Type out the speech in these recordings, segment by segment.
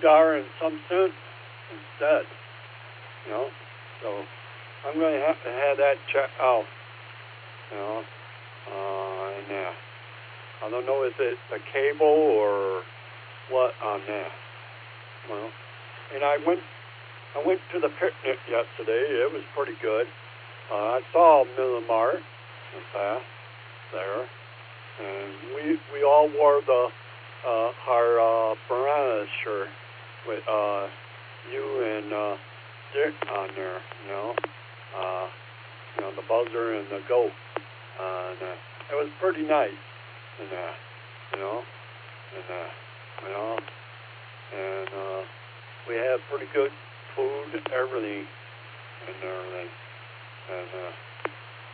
$1 and some cents instead, you know. So I'm going to have that checked out, you know. And I don't know if it's a cable or what on that. Well, and I went to the picnic yesterday. It was pretty good. I saw Millimart in fact there, and we all wore our Barometer shirt with you and Dick on there, you know, the buzzer and the goat, and it was pretty nice, and we had pretty good food and everything,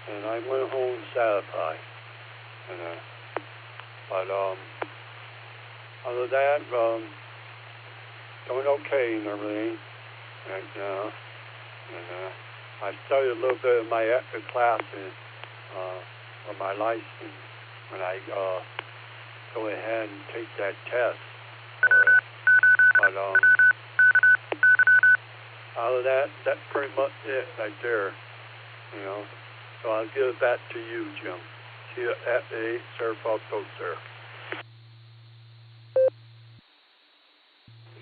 and I went home satisfied, but other than that, doing okay and everything, and I studied a little bit of my classes for my license when I go ahead and take that test. But other than that, that's pretty much it right there, you know. So I'll give it back to you, Jim. See you at the Surf Coast there.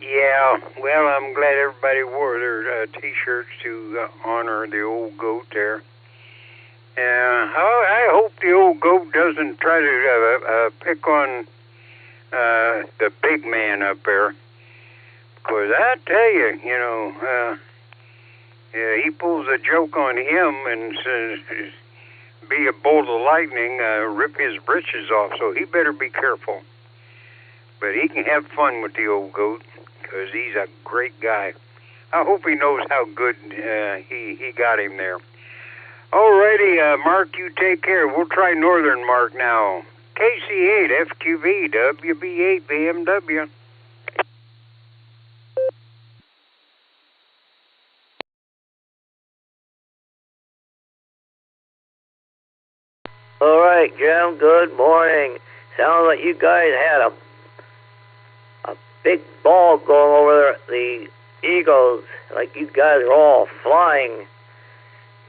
Yeah, well, I'm glad everybody wore their T-shirts to honor the old goat there. I hope the old goat doesn't try to pick on the big man up there. Because I tell you, you know, he pulls a joke on him and says, be a bolt of lightning, rip his britches off, so he better be careful. But he can have fun with the old goat, because he's a great guy. I hope he knows how good he got him there. Alrighty, Mark, you take care. We'll try Northern Mark now. KC8, FQV, WB8, BMW. All right, Jim, good morning. Sounds like you guys had a big ball going over there at the Eagles, like you guys are all flying.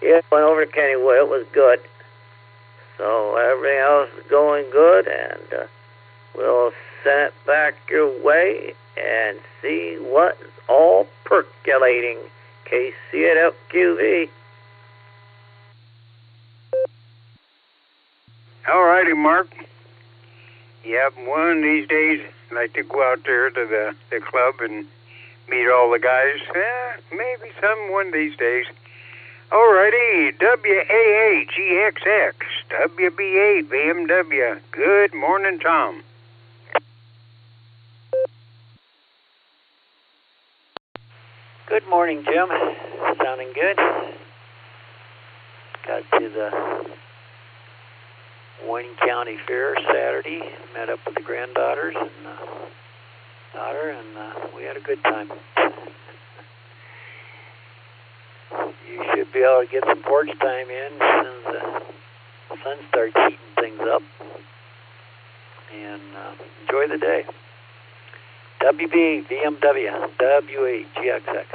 Yeah, went over to Kennywood. It was good. So everything else is going good, and we'll send it back your way and see what's all percolating. KC at FQV. All righty, Mark. Yep, one of these days, I'd like to go out there to the club and meet all the guys. Maybe one of these days. All righty, WAAGXX, WB8, BMW. Good morning, Tom. Good morning, Jim. Sounding good. Got to the Wayne County Fair Saturday. Met up with the granddaughters and daughter, and we had a good time. You should be able to get some porch time in as soon as the sun starts heating things up, and enjoy the day. WB, BMW, WA, GXX.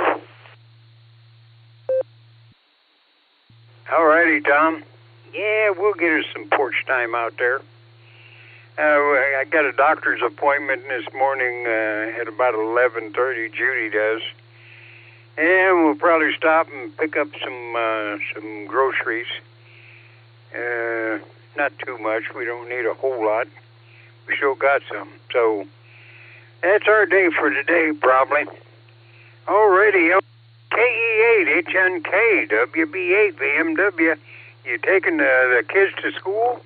All righty, Tom. Yeah, we'll get her some porch time out there. I got a doctor's appointment this morning at about 11:30. Judy does, and we'll probably stop and pick up some groceries. Not too much. We don't need a whole lot. We still got some. So that's our day for today, probably. Alrighty, KE8, HNK, WB8, BMW. You taking the kids to school?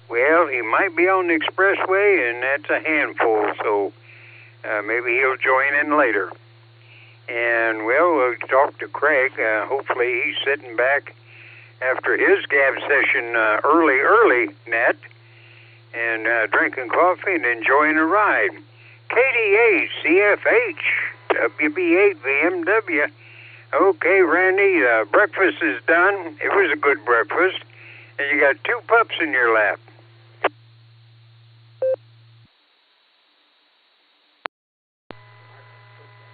Well, he might be on the expressway, and that's a handful, so maybe he'll join in later. And, well, we'll talk to Craig. Hopefully he's sitting back after his gab session early, Nat, and drinking coffee and enjoying a ride. KDA, CFH, WB8, BMW. Okay, Randy, breakfast is done. It was a good breakfast. And you got 2 pups in your lap.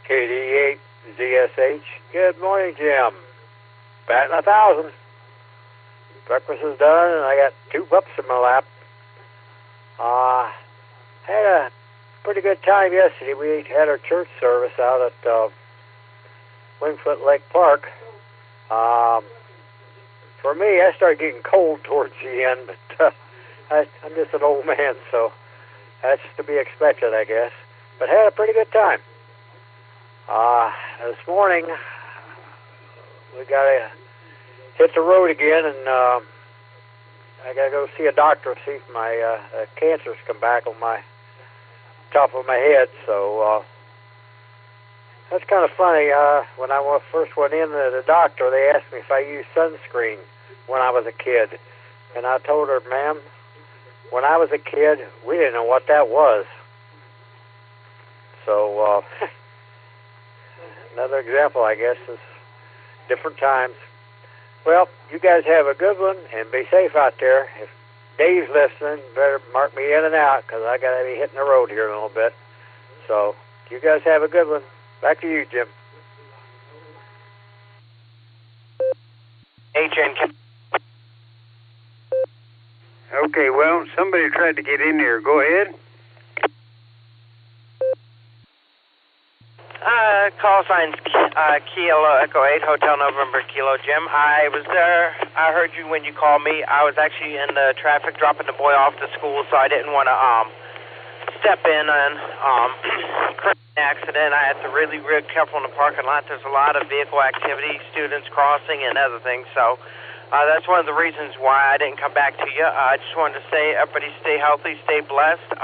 KD8 ZSH. Good morning, Jim. Batting 1,000. Breakfast is done, and I got 2 pups in my lap. Had a pretty good time yesterday. We had our church service out at Wingfoot Lake Park. For me, I started getting cold towards the end, but I'm just an old man, so that's to be expected, I guess. But had a pretty good time. This morning, we got to hit the road again, and I got to go see a doctor, see if my cancer's come back on my top of my head. So that's kind of funny. When I first went in to the doctor, they asked me if I used sunscreen when I was a kid. And I told her, ma'am, when I was a kid, we didn't know what that was. So another example, I guess, is different times. Well, you guys have a good one, and be safe out there. If Dave's listening, better mark me in and out, because I got to be hitting the road here in a little bit. So you guys have a good one. Back to you, Jim. HN. Okay, well, somebody tried to get in there. Go ahead. Call signs Kilo Echo 8 Hotel November Kilo Jim. I was there. I heard you when you called me. I was actually in the traffic dropping the boy off to school, so I didn't want to step in and create an accident. I had to really be careful in the parking lot. There's a lot of vehicle activity, students crossing, and other things. So that's one of the reasons why I didn't come back to you. I just wanted to say everybody stay healthy, stay blessed.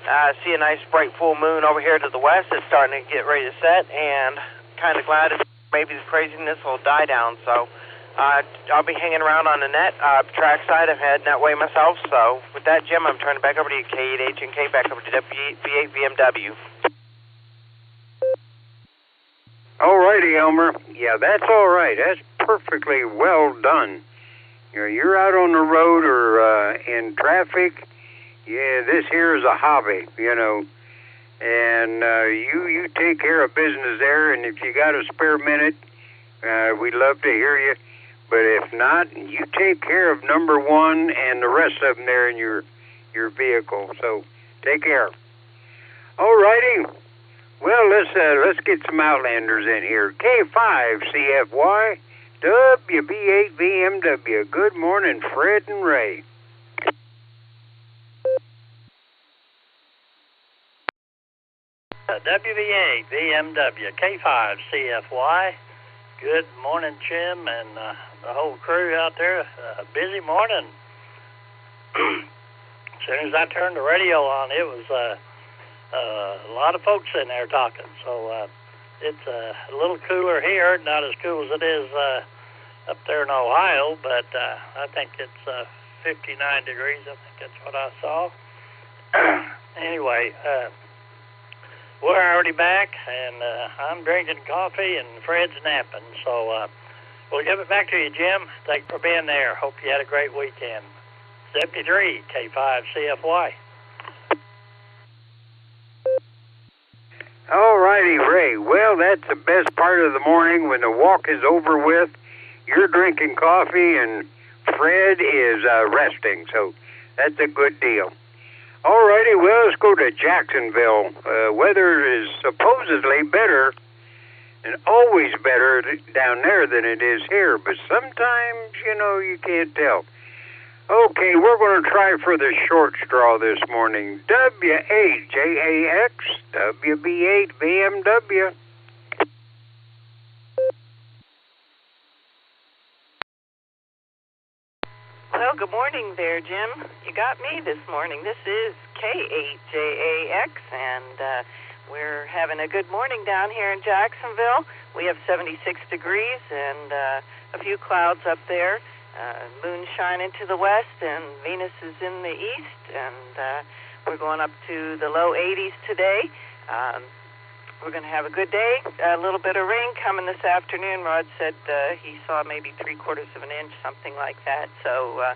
I see a nice bright full moon over here to the west. It's starting to get ready to set, and kind of glad maybe the craziness will die down. So I'll be hanging around on the net. Trackside, I'm heading that way myself. So with that, Jim, I'm turning back over to you, K8H and K, back over to V8 BMW. All righty, Elmer. Yeah, that's all right. That's perfectly well done. You're out on the road or in traffic. Yeah, this here is a hobby, and you take care of business there, and if you got a spare minute, we'd love to hear you. But if not, you take care of number one and the rest of them there in your vehicle. So take care. All righty. Well, let's get some Outlanders in here. K5CFY, WB8 BMW. Good morning, Fred and Ray. WB8 BMW K5 CFY. Good morning, Jim, and the whole crew out there. Busy morning. As soon as I turned the radio on, it was a lot of folks in there talking. So it's a little cooler here, not as cool as it is up there in Ohio, but I think it's 59 degrees. I think that's what I saw. Anyway, we're already back, and I'm drinking coffee, and Fred's napping. So we'll give it back to you, Jim. Thanks for being there. Hope you had a great weekend. 73 K5 CFY. All righty, Ray. Well, that's the best part of the morning when the walk is over with. You're drinking coffee, and Fred is resting. So that's a good deal. All righty, well, let's go to Jacksonville. Weather is supposedly better, and always better down there than it is here, but sometimes, you can't tell. Okay, we're going to try for the short straw this morning. W8JAX, WB8 BMW. Well, good morning there, Jim. You got me this morning. This is K8JAX, and we're having a good morning down here in Jacksonville. We have 76 degrees and a few clouds up there. Moon shining to the west, and Venus is in the east, and we're going up to the low 80s today. we're going to have a good day. A little bit of rain coming this afternoon. Rod said he saw maybe 3/4 of an inch, something like that. So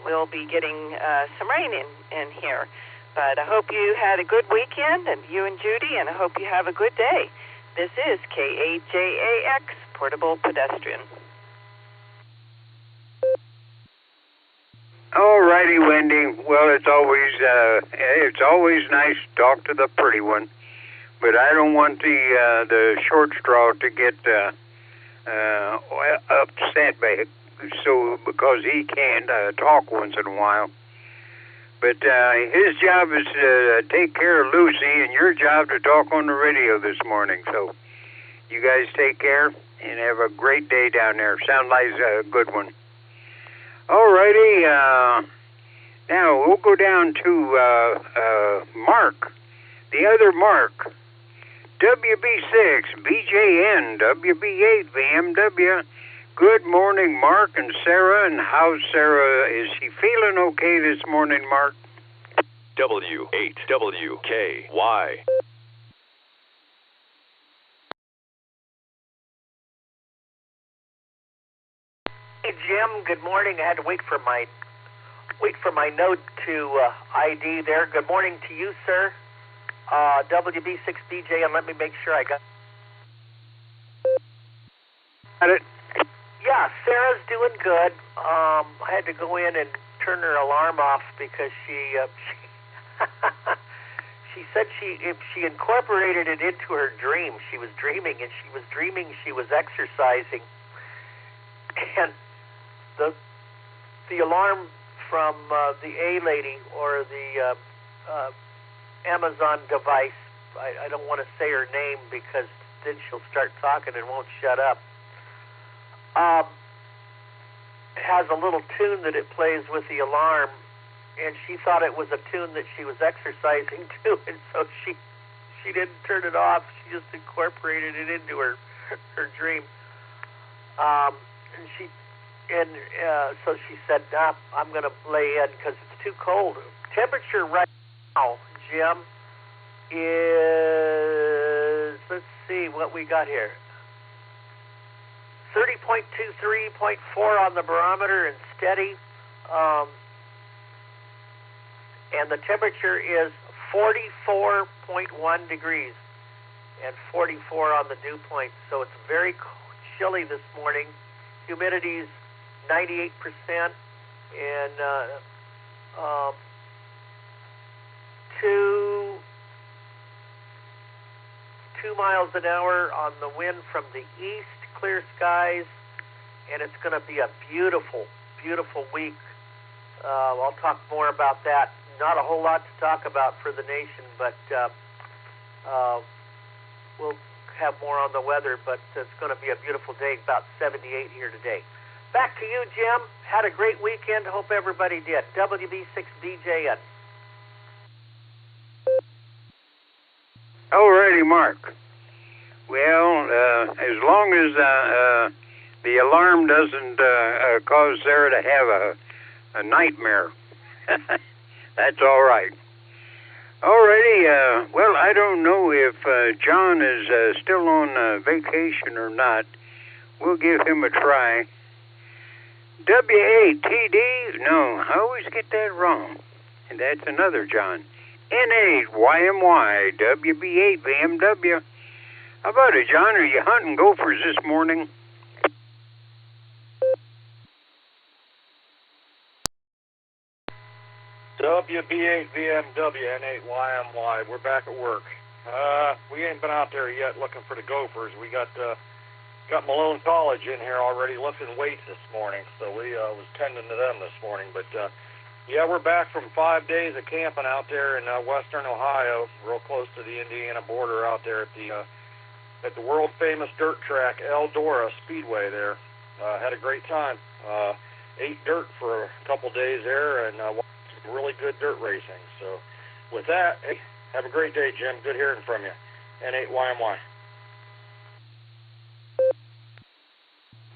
we'll be getting some rain in here. But I hope you had a good weekend, and you and Judy, and I hope you have a good day. This is KAJAX, Portable Pedestrian. All righty, Wendy. Well, it's always nice to talk to the pretty one, but I don't want the short straw to get upset because he can't talk once in a while. But his job is to take care of Lucy, and your job to talk on the radio this morning. So you guys take care and have a great day down there. Sound like a good one. All righty. Now we'll go down to Mark, the other Mark, WB6, BJN, WB8, VMW. Good morning, Mark and Sarah. And how's Sarah? Is she feeling okay this morning, Mark? W8WKY. Hey Jim, good morning. I had to wait for my node to ID there. Good morning to you, sir. WB6BJ, and let me make sure I got it. Yeah, Sarah's doing good. I had to go in and turn her alarm off because she said if she incorporated it into her dream. She was dreaming, and she was dreaming she was exercising, and the alarm from the A-Lady or the Amazon device, I don't want to say her name because then she'll start talking and won't shut up, has a little tune that it plays with the alarm, and she thought it was a tune that she was exercising to, and so she didn't turn it off. She just incorporated it into her dream. So she said, I'm going to lay in because it's too cold. Temperature right now, Jim, is, let's see what we got here. 30.23.4 on the barometer and steady. And the temperature is 44.1 degrees and 44 on the dew point. So it's very chilly this morning. Humidity's 98%, and 2 miles an hour on the wind from the east, clear skies, and it's going to be a beautiful, beautiful week. I'll talk more about that. Not a whole lot to talk about for the nation, but we'll have more on the weather, but it's going to be a beautiful day, about 78 here today. Back to you, Jim. Had a great weekend. Hope everybody did. WB6BJN. All righty, Mark. Well, as long as the alarm doesn't cause Sarah to have a nightmare, that's all right. All righty. Well, I don't know if John is still on vacation or not. We'll give him a try. W8TD, no, I always get that wrong. And that's another John. N8YMY, WB8 VMW. How about it, John? Are you hunting gophers this morning? WB8 VMW N8YMY. We're back at work. We ain't been out there yet looking for the gophers. We got Malone College in here already lifting weights this morning, so we was tending to them this morning. But yeah, we're back from 5 days of camping out there in western Ohio, real close to the Indiana border out there at the world famous dirt track Eldora Speedway there. Had a great time. Ate dirt for a couple days there and watched some really good dirt racing. So with that, hey, have a great day, Jim. Good hearing from you. N8YMY.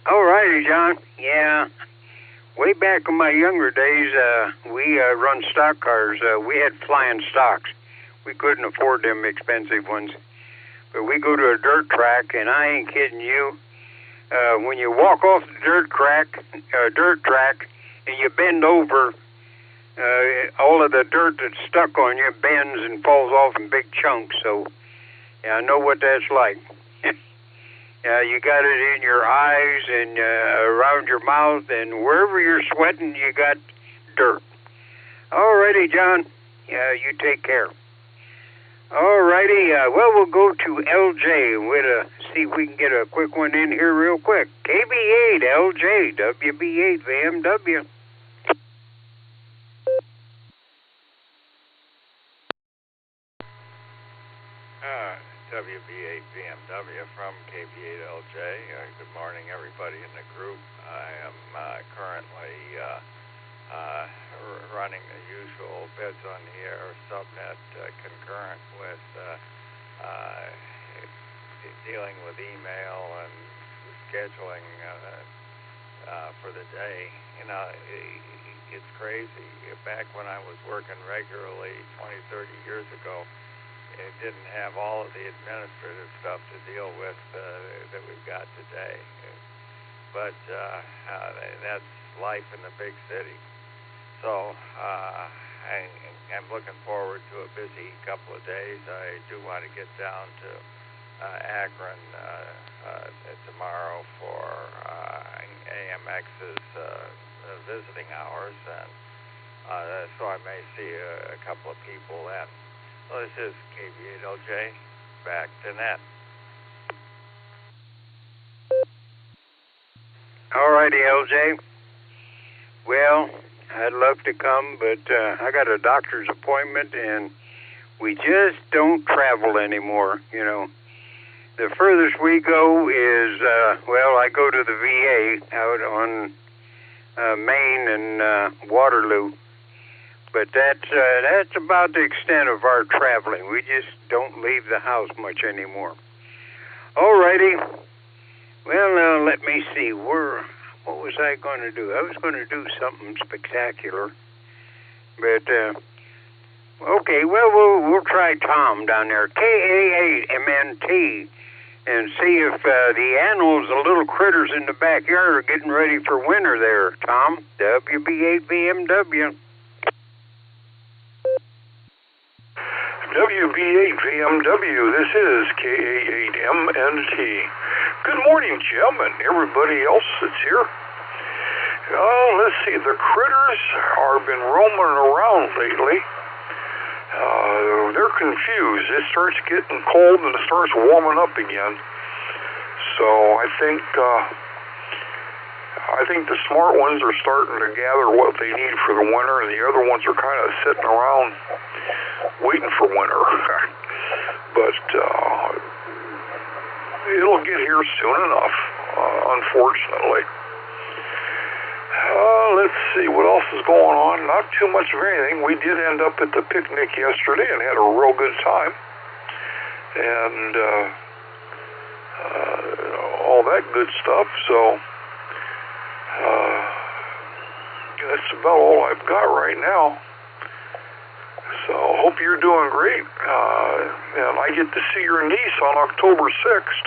All righty, John. Yeah. Way back in my younger days, we run stock cars. We had flying stocks. We couldn't afford them expensive ones. but we go to a dirt track, and I ain't kidding you. When you walk off the dirt track, and you bend over, all of the dirt that's stuck on you bends and falls off in big chunks. So, yeah, I know what that's like. You got it in your eyes and around your mouth, and wherever you're sweating, you got dirt. Alrighty, John. You take care. Alrighty. Well, we'll go to LJ. We'll see if we can get a quick one in here real quick. KB8, LJ, WB8, VMW. WB8 BMW from KB8LJ. Good morning, everybody in the group. I am currently running the usual Beds on the Air subnet concurrent with dealing with email and scheduling for the day. You know, it's crazy. Back when I was working regularly 20, 30 years ago, it didn't have all of the administrative stuff to deal with that we've got today. But that's life in the big city. So I'm looking forward to a busy couple of days. I do want to get down to Akron tomorrow for AMX's visiting hours, and so I may see a couple of people then. Well, this is KB8LJ, back to net. Alrighty, LJ. Well, I'd love to come, but I got a doctor's appointment, and we just don't travel anymore, you know. The furthest we go is, I go to the VA out on Maine and Waterloo. But that's about the extent of our traveling. We just don't leave the house much anymore. Alrighty. Well, let me see. What was I going to do? I was going to do something spectacular. But, okay, well, we'll try Tom down there. KA8MNT. And see if the animals, the little critters in the backyard, are getting ready for winter there, Tom. WB8VMW. WB8 VMW, this is KA8MNT. Good morning, Jim, and everybody else that's here. Let's see, the critters have been roaming around lately. They're confused. It starts getting cold and it starts warming up again. So I think the smart ones are starting to gather what they need for the winter, and the other ones are kind of sitting around waiting for winter. But it'll get here soon enough, unfortunately. Let's see, what else is going on? Not too much of anything. We did end up at the picnic yesterday and had a real good time. And all that good stuff. So that's about all I've got right now. So hope you're doing great. And I get to see your niece on October 6th.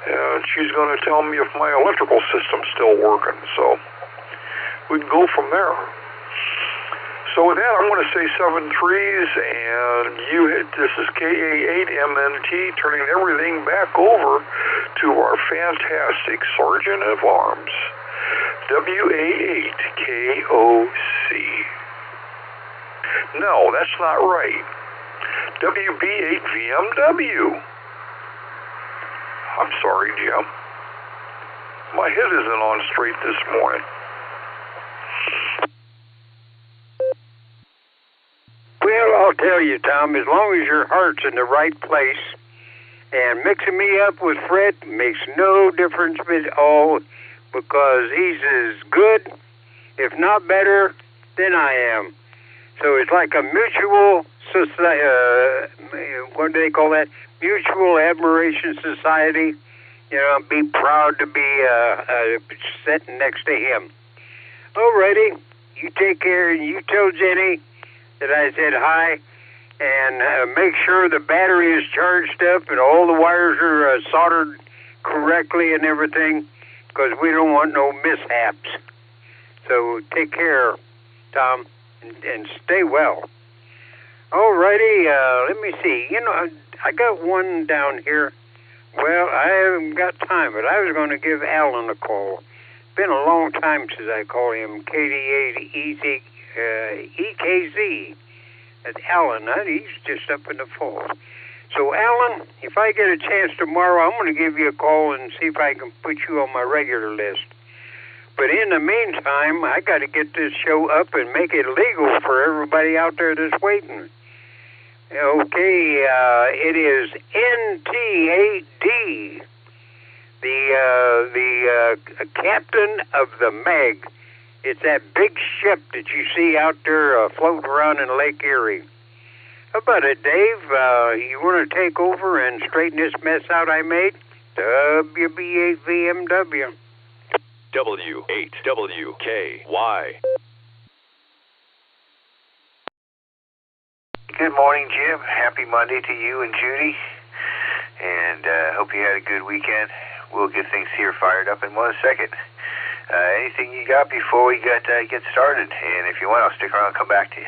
And she's going to tell me if my electrical system's still working. So we can go from there. So with that, I'm going to say 7 threes, and this is KA8MNT, turning everything back over to our fantastic Sergeant of Arms, WA8KOC. No, that's not right. WB8VMW. I'm sorry, Jim. My head isn't on straight this morning. Well, I'll tell you, Tom, as long as your heart's in the right place, and mixing me up with Fred makes no difference at all, because he's as good, if not better, than I am. So it's like a mutual, what do they call that? Mutual admiration society. You know, be proud to be sitting next to him. Alrighty, you take care, and you tell Jenny that I said hi, and make sure the battery is charged up and all the wires are soldered correctly and everything, because we don't want no mishaps. So take care, Tom, and stay well. All righty, let me see. You know, I got one down here. Well, I haven't got time, but I was going to give Alan a call. It's been a long time since I called him EKZ. That's Alan. He's just up in the falls. So, Alan, if I get a chance tomorrow, I'm going to give you a call and see if I can put you on my regular list. But in the meantime, I got to get this show up and make it legal for everybody out there that's waiting. Okay, it is NT8D, the captain of the Meg. It's that big ship that you see out there floating around in Lake Erie. How about it, Dave? You want to take over and straighten this mess out I made? WB8VMW. W8WKY. Good morning, Jim. Happy Monday to you and Judy. And hope you had a good weekend. We'll get things here fired up in 1 second. Anything you got before we get started? And if you want, I'll stick around and come back to you.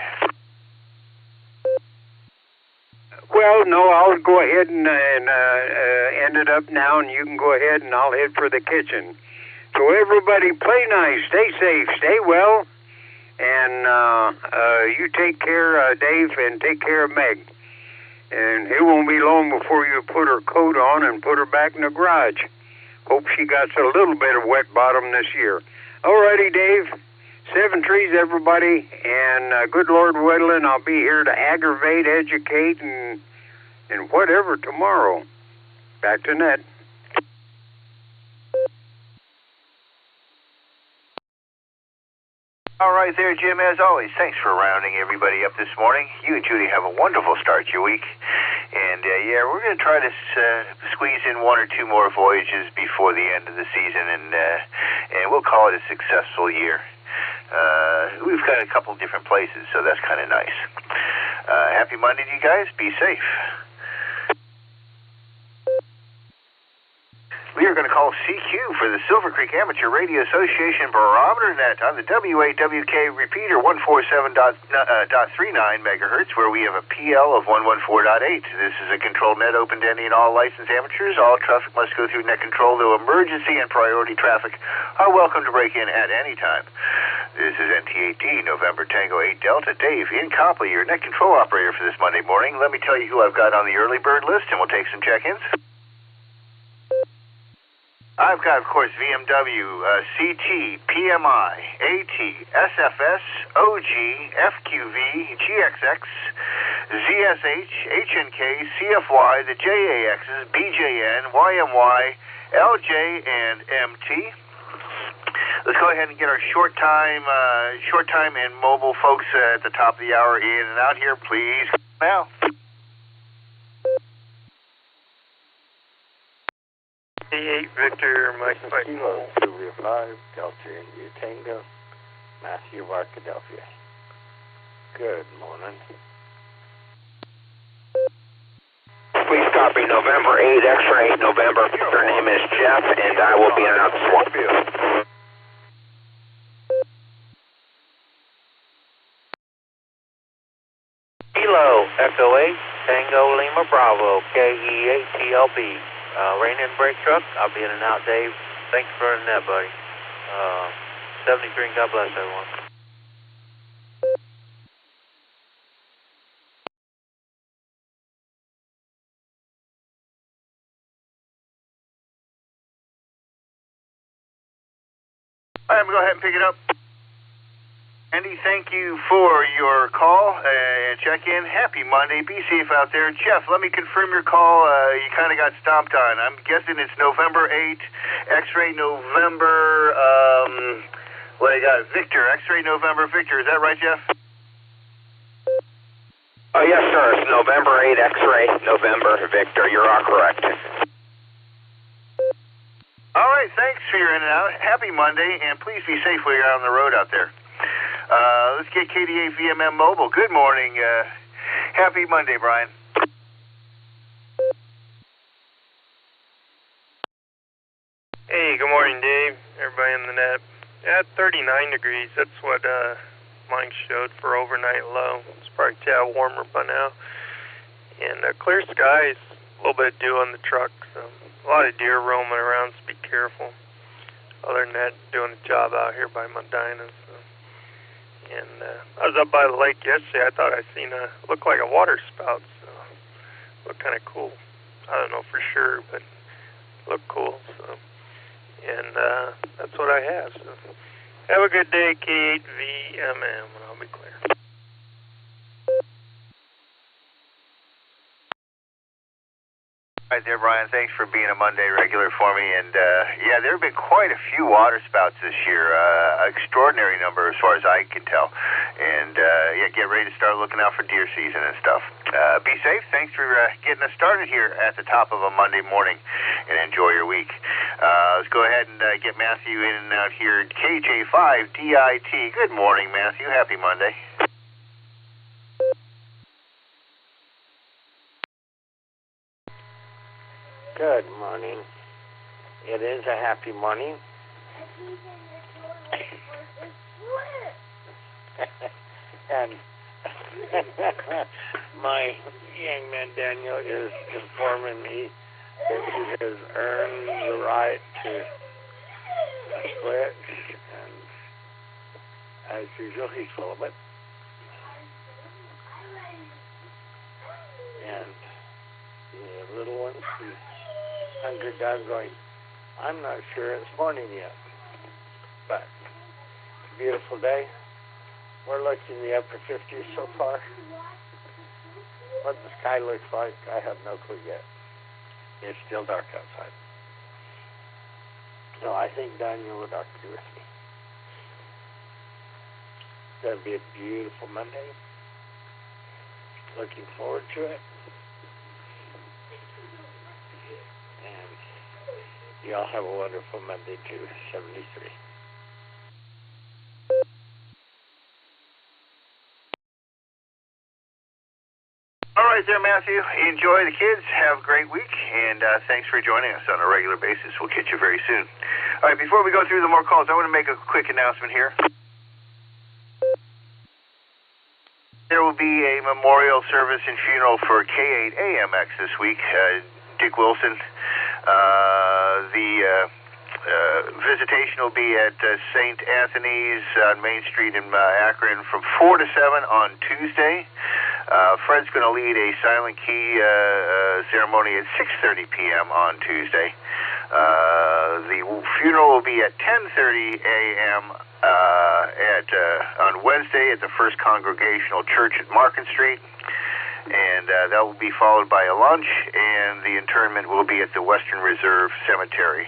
Well, no, I'll go ahead and end it up now, and you can go ahead and I'll head for the kitchen. So everybody play nice, stay safe, stay well, and you take care, Dave, and take care of Meg. And it won't be long before you put her coat on and put her back in the garage. Hope she got a little bit of wet bottom this year. All righty, Dave. 7 trees, everybody, and good Lord willing, I'll be here to aggravate, educate, and whatever tomorrow. Back to net. All right there, Jim, as always, thanks for rounding everybody up this morning. You and Judy have a wonderful start to your week. And, yeah, we're going to try to squeeze in 1 or 2 more voyages before the end of the season, and we'll call it a successful year. We've got a couple different places, so that's kind of nice. Happy Monday to you guys. Be safe. We are going to call CQ for the Silvercreek Amateur Radio Association Barometer Net on the W8WK repeater 147.39 megahertz, where we have a PL of 114.8. This is a controlled net open to any and all licensed amateurs. All traffic must go through net control, though emergency and priority traffic are welcome to break in at any time. This is NT8D, November Tango 8 Delta. Dave in Copley, your net control operator for this Monday morning. Let me tell you who I've got on the early bird list, and we'll take some check-ins. I've got, of course, VMW, CT, PMI, AT, SFS, OG, FQV, GXX, ZSH, HNK, CFY, the JAXs, BJN, YMY, LJ, and MT. Let's go ahead and get our short time and mobile folks at the top of the hour in and out here, please. Now. D8 Victor, Mike Kilo, Silver 5, Delta India Tango, Matthew of Arkadelphia. Good morning. Please copy November 8 X-ray, November. Her name is Jeff, and I will be in out swap. Kilo, Echo 8, Tango Lima Bravo, KE8TLB. Rain and brake truck. I'll be in and out, Dave. Thanks for running that, buddy. 73, and God bless everyone. All right, I'm going to go ahead and pick it up. Andy, thank you for your call and check-in. Happy Monday. Be safe out there. Jeff, let me confirm your call. You kind of got stomped on. I'm guessing it's November 8, X-ray November, what I got? Victor, X-ray November Victor. Is that right, Jeff? Oh, yes, sir. It's November 8 X-ray November Victor. You're all correct. All right, thanks for your in and out. Happy Monday, and please be safe while you're out on the road out there. Let's get KDA VMM Mobile. Good morning. Happy Monday, Brian. Hey, good morning, Dave. Everybody in the net. At 39 degrees, that's what mine showed for overnight low. It's probably a tad warmer by now. And clear skies, a little bit of dew on the truck. So a lot of deer roaming around, so be careful. Other than that, doing a job out here by Medina. So. And I was up by the lake yesterday. I thought I seen looked like a water spout. So looked kind of cool. I don't know for sure, but looked cool. So. And that's what I have. So have a good day, K8VMM, and I'll be clear. All right there, Brian. Thanks for being a Monday regular for me. And, yeah, there have been quite a few water spouts this year, extraordinary number as far as I can tell. And, yeah, get ready to start looking out for deer season and stuff. Be safe. Thanks for getting us started here at the top of a Monday morning, and enjoy your week. Let's go ahead and get Matthew in and out here. KJ5DIT. Good morning, Matthew. Happy Monday. Good morning. It is a happy morning. And my young man Daniel is informing me that he has earned the right to switch, and as usual, he's full of it. And the little one, he's hunkered down going, I'm not sure it's morning yet, but it's a beautiful day. We're looking in the upper 50s so far. What the sky looks like, I have no clue yet. It's still dark outside. So I think Daniel would argue with me. It's going to be a beautiful Monday. Looking forward to it. And y'all have a wonderful Monday too, 73. All right there, Matthew. Enjoy the kids. Have a great week. And thanks for joining us on a regular basis. We'll catch you very soon. All right, before we go through the more calls, I want to make a quick announcement here. There will be a memorial service and funeral for K8AMX this week. Dick Wilson. The visitation will be at St. Anthony's on Main Street in Akron from 4 to 7 on Tuesday. Fred's going to lead a silent key ceremony at 6:30 p.m. on Tuesday. The funeral will be at 10:30 a.m. On Wednesday at the First Congregational Church at Market Street. And that will be followed by a lunch, and the interment will be at the Western Reserve Cemetery.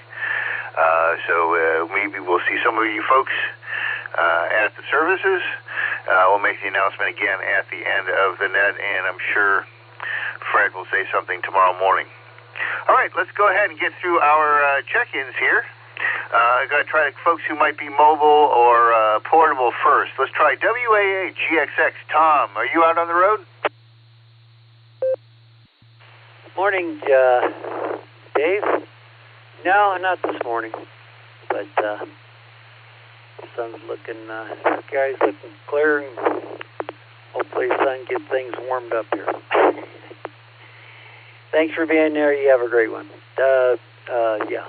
So maybe we'll see some of you folks at the services. We'll make the announcement again at the end of the net, and I'm sure Fred will say something tomorrow morning. All right, let's go ahead and get through our check-ins here. I'm going to try the folks who might be mobile or portable first. Let's try WAA GXX. Tom, are you out on the road? Morning, Dave. No, not this morning, but the sun's looking, sky's looking clear, and hopefully the sun gets things warmed up here. Thanks for being there. You have a great one. Yeah.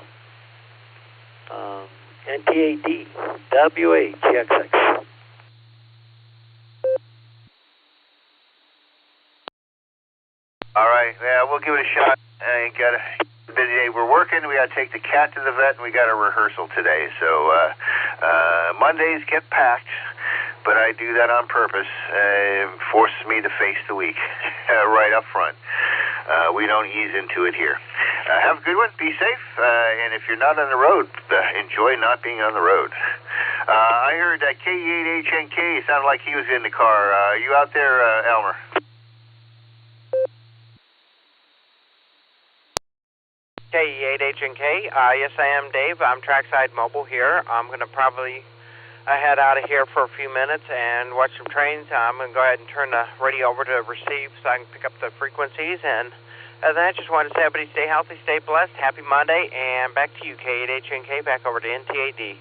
NTAD, WA, GXX. All right, yeah, we'll give it a shot. Got a busy day. We're working. We got to take the cat to the vet, and we got a rehearsal today. So Mondays get packed, but I do that on purpose. It forces me to face the week right up front. We don't ease into it here. Have a good one. Be safe. And if you're not on the road, enjoy not being on the road. I heard that K8HNK sounded like he was in the car. Are you out there, Elmer? K8HNK. Yes, I am, Dave. I'm trackside mobile here. I'm going to probably head out of here for a few minutes and watch some trains. I'm going to go ahead and turn the radio over to receive so I can pick up the frequencies. And other than that, just wanted to say everybody stay healthy, stay blessed. Happy Monday, and back to you, K8HNK, back over to NTAD.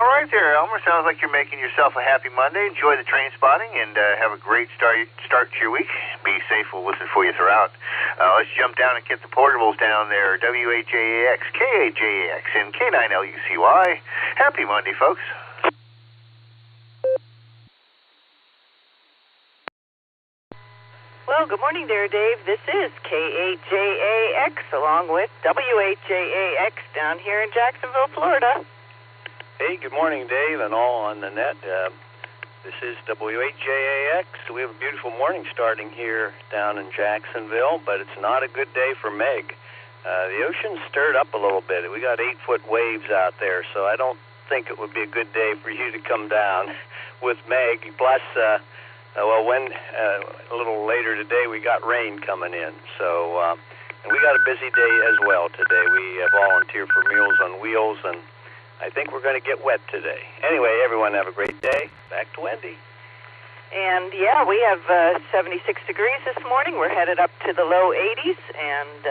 All right there, Elmer. Sounds like you're making yourself a happy Monday. Enjoy the train spotting and have a great start to your week. Be safe. We'll listen for you throughout. Let's jump down and get the portables down there. WHAAX, KAJAX, and K9LUCY. Happy Monday, folks. Well, good morning there, Dave. This is K8JAX along with WHAAX down here in Jacksonville, Florida. Hey, good morning, Dave, and all on the net. This is WHAAX. We have a beautiful morning starting here down in Jacksonville, but it's not a good day for Meg. The ocean stirred up a little bit. We got 8-foot waves out there, so I don't think it would be a good day for you to come down with Meg. Plus, a little later today, we got rain coming in. So, and we got a busy day as well today. We volunteer for Meals on Wheels, and I think we're going to get wet today. Anyway, everyone have a great day. Back to Wendy. And, yeah, we have 76 degrees this morning. We're headed up to the low 80s. And,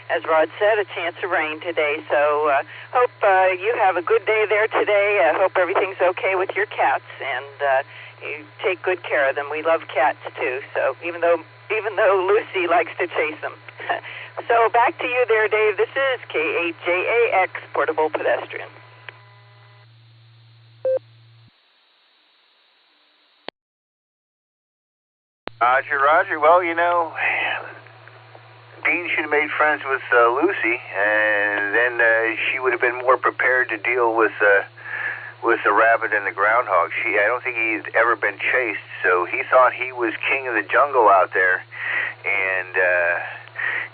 as Rod said, a chance of rain today. So hope you have a good day there today. I hope everything's okay with your cats. And you take good care of them. We love cats, too. So even though Lucy likes to chase them. So back to you there, Dave. This is K8JAX, Portable Pedestrian. Roger. Well, you know, Dean should have made friends with Lucy, and then she would have been more prepared to deal with the rabbit and the groundhog. I don't think he's ever been chased, so he thought he was king of the jungle out there, and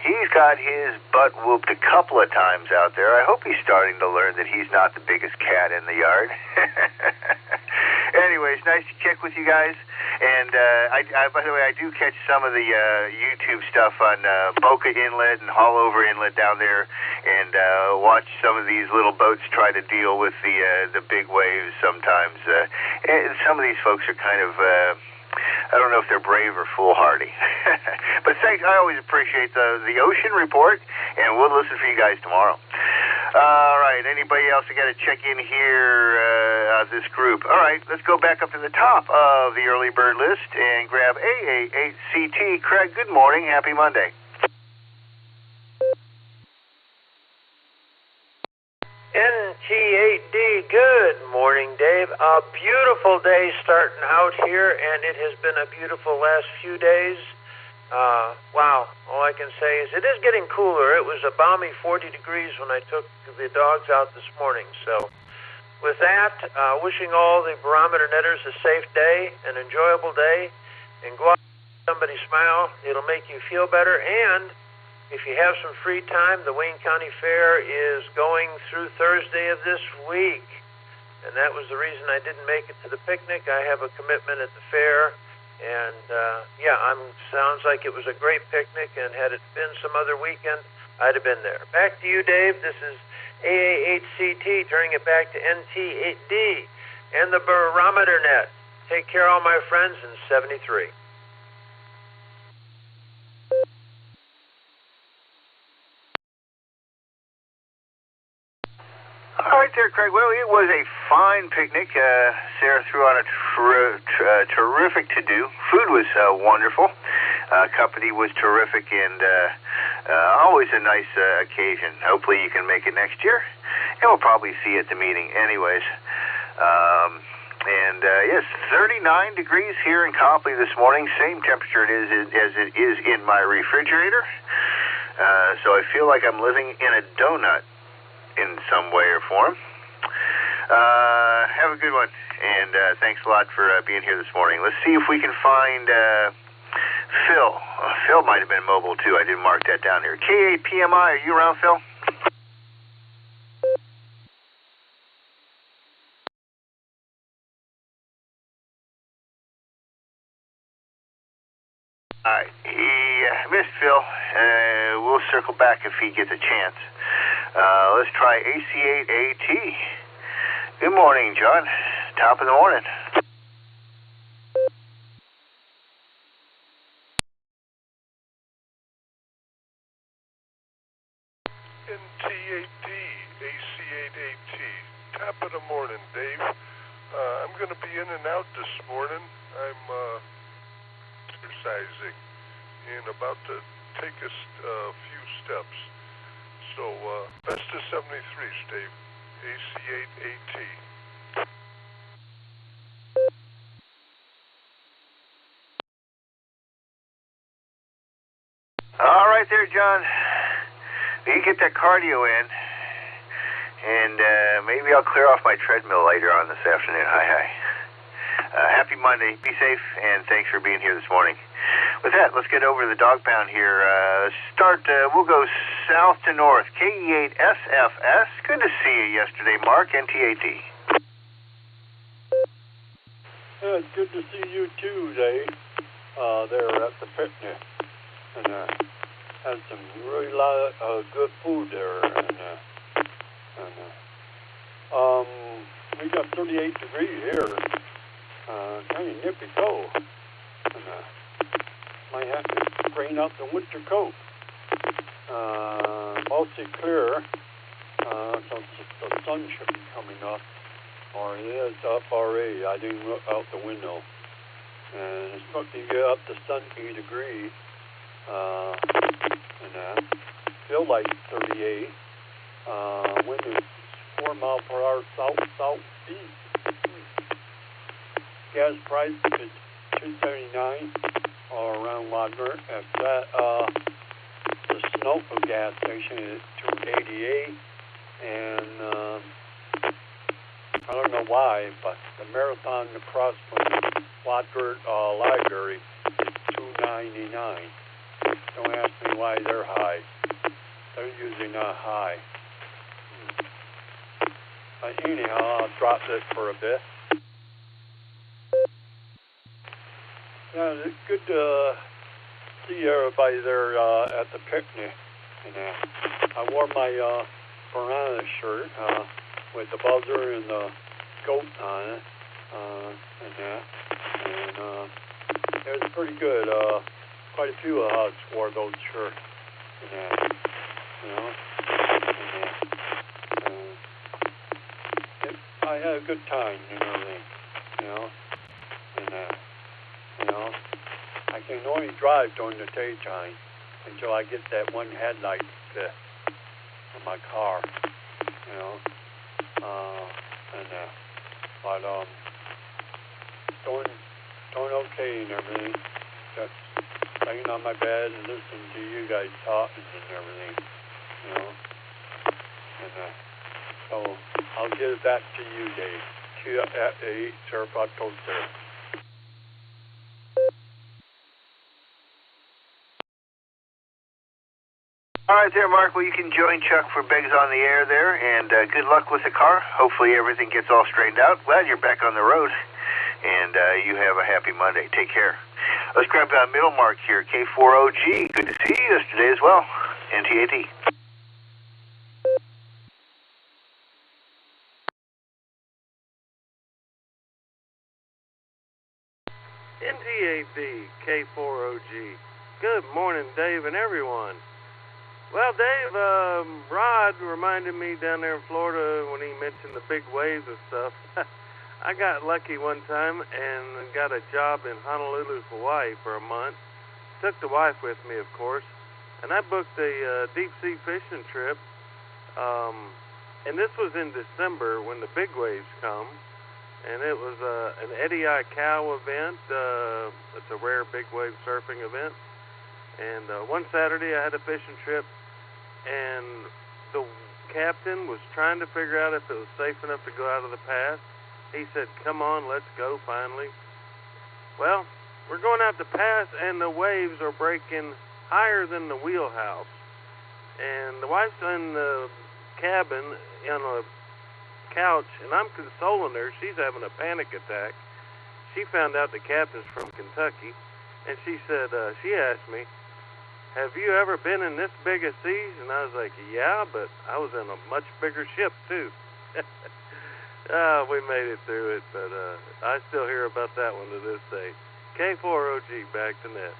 he's got his butt whooped a couple of times out there. I hope he's starting to learn that he's not the biggest cat in the yard. Anyways, nice to check with you guys. And by the way, I do catch some of the YouTube stuff on Boca Inlet and Hallover Inlet down there, and watch some of these little boats try to deal with the big waves sometimes. And some of these folks are kind of, I don't know if they're brave or foolhardy. But thanks, I always appreciate the ocean report, and we'll listen for you guys tomorrow. All right, anybody else? I got to check in here, this group. All right, let's go back up to the top of the early bird list and grab AA8CT. Craig, good morning. Happy Monday. NT8D, good morning, Dave. A beautiful day starting out here, and it has been a beautiful last few days. Wow, all I can say is it is getting cooler. It was a balmy 40 degrees when I took the dogs out this morning. So with that, wishing all the Barometer Netters a safe day, an enjoyable day, and go out and somebody smile. It'll make you feel better. And if you have some free time, the Wayne County Fair is going through Thursday of this week. And that was the reason I didn't make it to the picnic. I have a commitment at the fair. And, sounds like it was a great picnic, and had it been some other weekend, I'd have been there. Back to you, Dave. This is AA8CT, turning it back to NT8D and the Barometer Net. Take care, all my friends, in 73. All right there, Craig. Well, it was a fine picnic. Sarah threw on a terrific to-do. Food was wonderful. Company was terrific, and always a nice occasion. Hopefully you can make it next year, and we'll probably see you at the meeting anyways. Yes, 39 degrees here in Copley this morning. Same temperature as it is in my refrigerator. So I feel like I'm living in a donut in some way or form. Have a good one, and thanks a lot for being here this morning. Let's see if we can find Phil. Phil might have been mobile, too. I didn't mark that down here. K8PMI, are you around, Phil? All right, he missed Phil. We'll circle back if he gets a chance. Let's try AC8AT. Good morning, John. Top of the morning. NT8D, AC8AT. Top of the morning, Dave. I'm going to be in and out this morning. I'm exercising and about to take a few steps. So, best of 73s, Dave. AC8AT. All right there, John. You get that cardio in, and maybe I'll clear off my treadmill later on this afternoon. Hi. Happy Monday. Be safe, and thanks for being here this morning. With that, let's get over to the dog pound here. We'll go south to north. KE8SFS. Good to see you yesterday, Mark. NT8D. Yeah, it's good to see you too, Dave. There at the picnic. And had some really lot of good food there. We got 38 degrees here. Kind of nippy cold. And might have to bring out the winter coat. Mostly clear. So the sun should be coming up. Or it is up already. I didn't look out the window. And it's supposed to get up to 70 degrees. Feel like 38. Wind is 4 miles per hour southeast. Gas price is $2.79 around Wagner. After that, the Sunoco gas station is $2.88, and I don't know why, but the Marathon across from Wagner Library is $2.99. Don't ask me why they're high. They're usually not high. But anyhow, I'll drop this for a bit. Yeah, it's good to see everybody there at the picnic. And I wore my Barometer shirt with the buzzer and the goat on it. It was pretty good. Quite a few of us wore those shirts. I had a good time and everything, I can only drive during the daytime until I get that one headlight fit on my car, doing okay and everything. Just laying on my bed and listening to you guys talking and everything, so I'll get it back to you, Dave. Q8 Surf Toaster. All right there, Mark. Well, you can join Chuck for Begs on the Air there, and good luck with the car. Hopefully everything gets all straightened out. Glad you're back on the road, and you have a happy Monday. Take care. Let's grab middle mark here, K4OG. Good to see you yesterday as well. NT8D. NT8D, K4OG. Good morning, Dave and everyone. Well, Dave, Rod reminded me down there in Florida when he mentioned the big waves and stuff. I got lucky one time and got a job in Honolulu, Hawaii for a month. Took the wife with me, of course, and I booked a deep-sea fishing trip. And this was in December when the big waves come. And it was an Eddie I. Cow event. It's a rare big wave surfing event. And one Saturday I had a fishing trip, and the captain was trying to figure out if it was safe enough to go out of the pass. He said, "Come on, let's go," finally. Well, we're going out the pass, and the waves are breaking higher than the wheelhouse. And the wife's in the cabin on a couch, and I'm consoling her. She's having a panic attack. She found out the captain's from Kentucky, and she said, she asked me, have you ever been in this big a seas? And I was like, yeah, but I was in a much bigger ship, too. We made it through it, but I still hear about that one to this day. K4OG, back to net.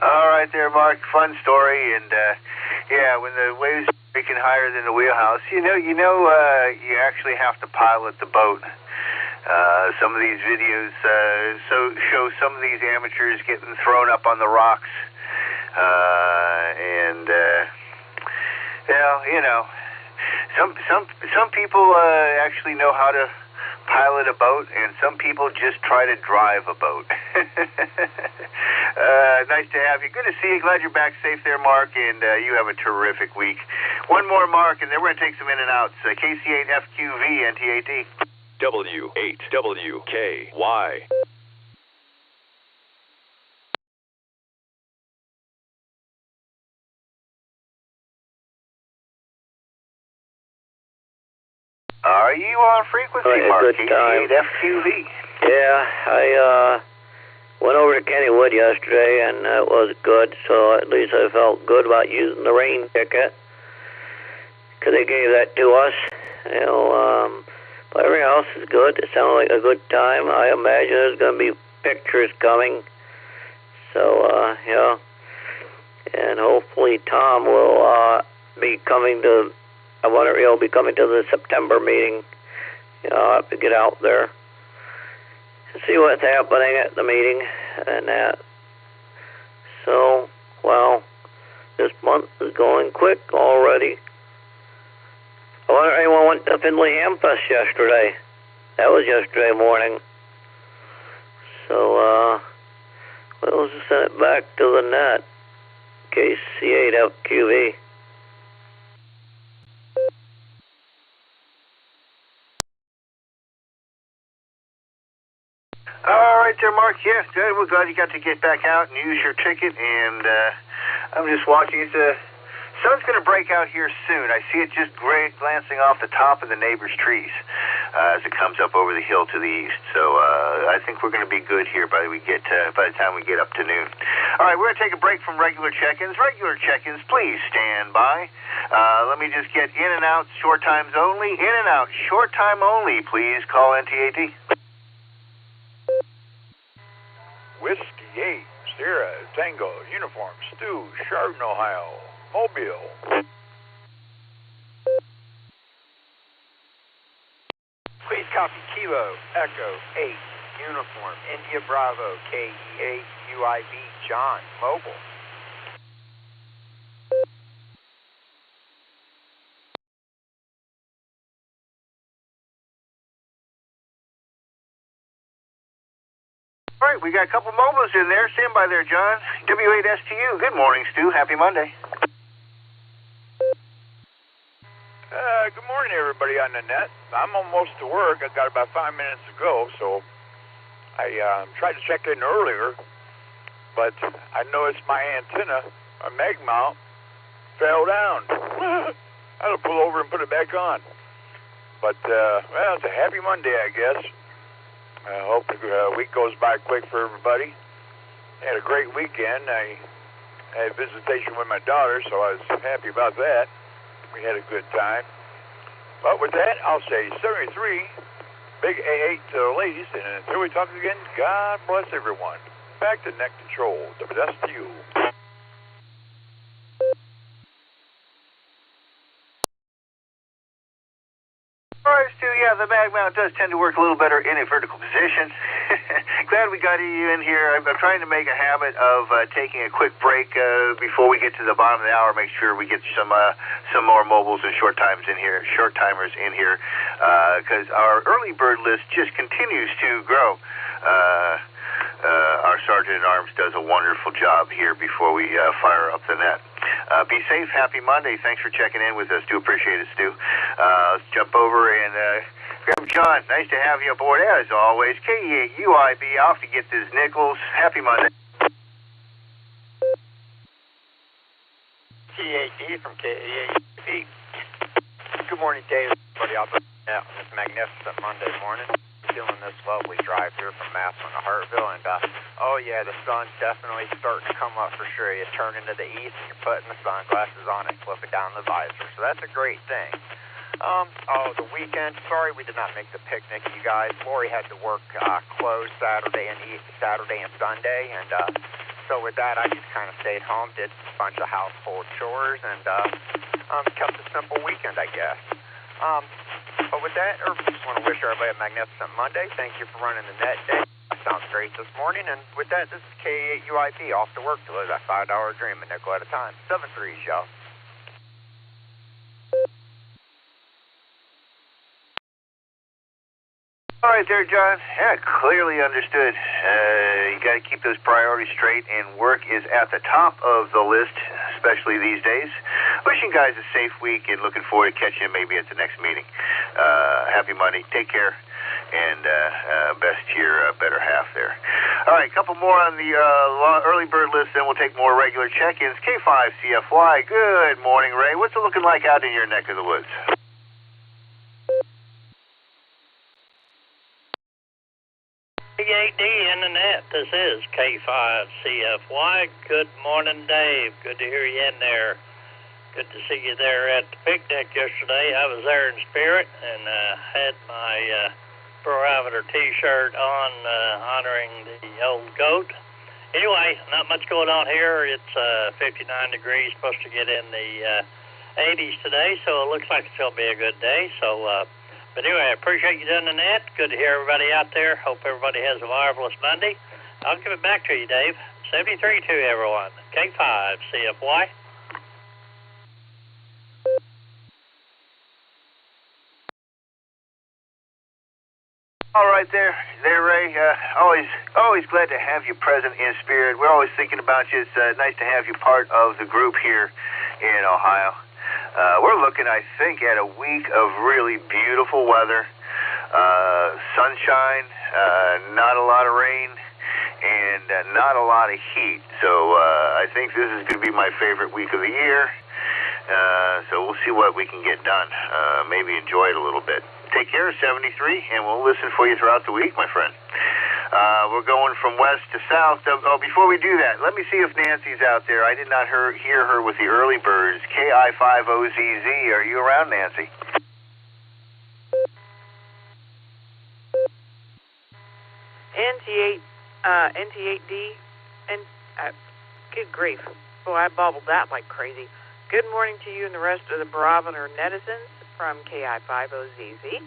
All right there, Mark. Fun story, and yeah, when the waves are breaking higher than the wheelhouse, you actually have to pilot the boat. Some of these videos show some of these amateurs getting thrown up on the rocks, and some people actually know how to pilot a boat, and some people just try to drive a boat. Nice to have you. Good to see you. Glad you're back safe there, Mark, and you have a terrific week. One more, Mark, and then we're going to take some in and outs. KC8FQV, NTAT. W8WKY. Are you on frequency, Mark? KC8FQV. Yeah, I went over to Kennywood yesterday, and it was good, so at least I felt good about using the rain ticket, because they gave that to us. But everything else is good. It sounded like a good time. I imagine there's going to be pictures coming, so, yeah. And hopefully Tom will be coming to, I wonder if he'll be coming to the September meeting. I'll have to get out there and see what's happening at the meeting and that. So, well, this month is going quick already. I wonder if anyone went to Findlay Hamfest yesterday. That was yesterday morning. So, we'll just send it back to the net. KC8FQV. All right there, Mark. Yes, good. We're glad you got to get back out and use your ticket. And I'm just watching. Sun's going to break out here soon. I see it just glancing off the top of the neighbor's trees as it comes up over the hill to the east. So I think we're going to be good here by the time we get up to noon. All right, we're going to take a break from regular check-ins. Regular check-ins, please stand by. Let me just get in and out, short times only. In and out, short time only. Please call NTAT. Whiskey 8, Sierra, Tango, Uniform, Stu, Chardon, Ohio, Mobile. Please copy Kilo, Echo 8, Uniform, India Bravo, KE8, UIB, John, Mobile. All right, we got a couple mobiles in there. Stand by there, John. W8STU. Good morning, Stu. Happy Monday. Good morning, everybody on the net. I'm almost to work. I got about 5 minutes to go, so I tried to check in earlier, but I noticed my antenna, my mag mount, fell down. I had to pull over and put it back on. But, well, it's a happy Monday, I guess. I hope the week goes by quick for everybody. I had a great weekend. I had visitation with my daughter, so I was happy about that. We had a good time. But with that, I'll say 73, big A8 to the ladies, and until we talk again, God bless everyone. Back to net control, WSTU. All right, Stu, yeah, the mag mount does tend to work a little better in a vertical position. Glad we got you in here. I'm trying to make a habit of taking a quick break before we get to the bottom of the hour. Make sure we get some more mobiles and short timers in here, because our early bird list just continues to grow. Our Sergeant at Arms does a wonderful job here before we fire up the net. Be safe. Happy Monday. Thanks for checking in with us. Do appreciate it, Stu. Let's jump over and grab John. Nice to have you aboard, as always. KE8UIB, off to get this nickels. Happy Monday. T8D from KE8UIB. Good morning, Dave. Everybody out there on this magnificent Monday morning. doing this lovely drive here from Massillon to Hartville, and oh yeah, the sun's definitely starting to come up for sure. You turn into the east and you're putting the sunglasses on and flipping down the visor, so that's a great thing. The weekend, sorry we did not make the picnic, you guys. Lori had to work closed Saturday and Sunday, and so with that, I just kind of stayed home, did a bunch of household chores, and kept a simple weekend, I guess. But with that, I just want to wish everybody a magnificent Monday. Thank you for running the net day. That sounds great this morning. And with that, this is K8UIP off to work to live that $5 dream, a nickel at a time. 7-3, y'all. All right there, John. Yeah, clearly understood. You got to keep those priorities straight, and work is at the top of the list, especially these days. Wishing guys a safe week and looking forward to catching you maybe at the next meeting. Happy Monday. Take care, and best to your better half there. All right, a couple more on the early bird list, then we'll take more regular check-ins. K5CFY, good morning, Ray. What's it looking like out in your neck of the woods? KAD in the net. This is K5CFY. Good morning, Dave. Good to hear you in there. Good to see you there at the picnic yesterday. I was there in spirit and had my Barometer T-shirt on honoring the old goat. Anyway, not much going on here. It's 59 degrees, supposed to get in the 80s today, so it looks like it's going to be a good day. But anyway, I appreciate you doing the net. Good to hear everybody out there. Hope everybody has a marvelous Monday. I'll give it back to you, Dave. 73 to everyone. K5CFY. All right there, Ray. Always glad to have you present in spirit. We're always thinking about you. It's nice to have you part of the group here in Ohio. We're looking, I think, at a week of really beautiful weather, sunshine, not a lot of rain, and not a lot of heat. So I think this is going to be my favorite week of the year. So we'll see what we can get done. Maybe enjoy it a little bit. Take care, 73, and we'll listen for you throughout the week, my friend. We're going from west to south. Before we do that, let me see if Nancy's out there. I did not hear her with the early birds. KI5OZZ. Are you around, Nancy? NT8D, and good grief. Boy, I bobbled that like crazy. Good morning to you and the rest of the Barometer netizens from KI5OZZ.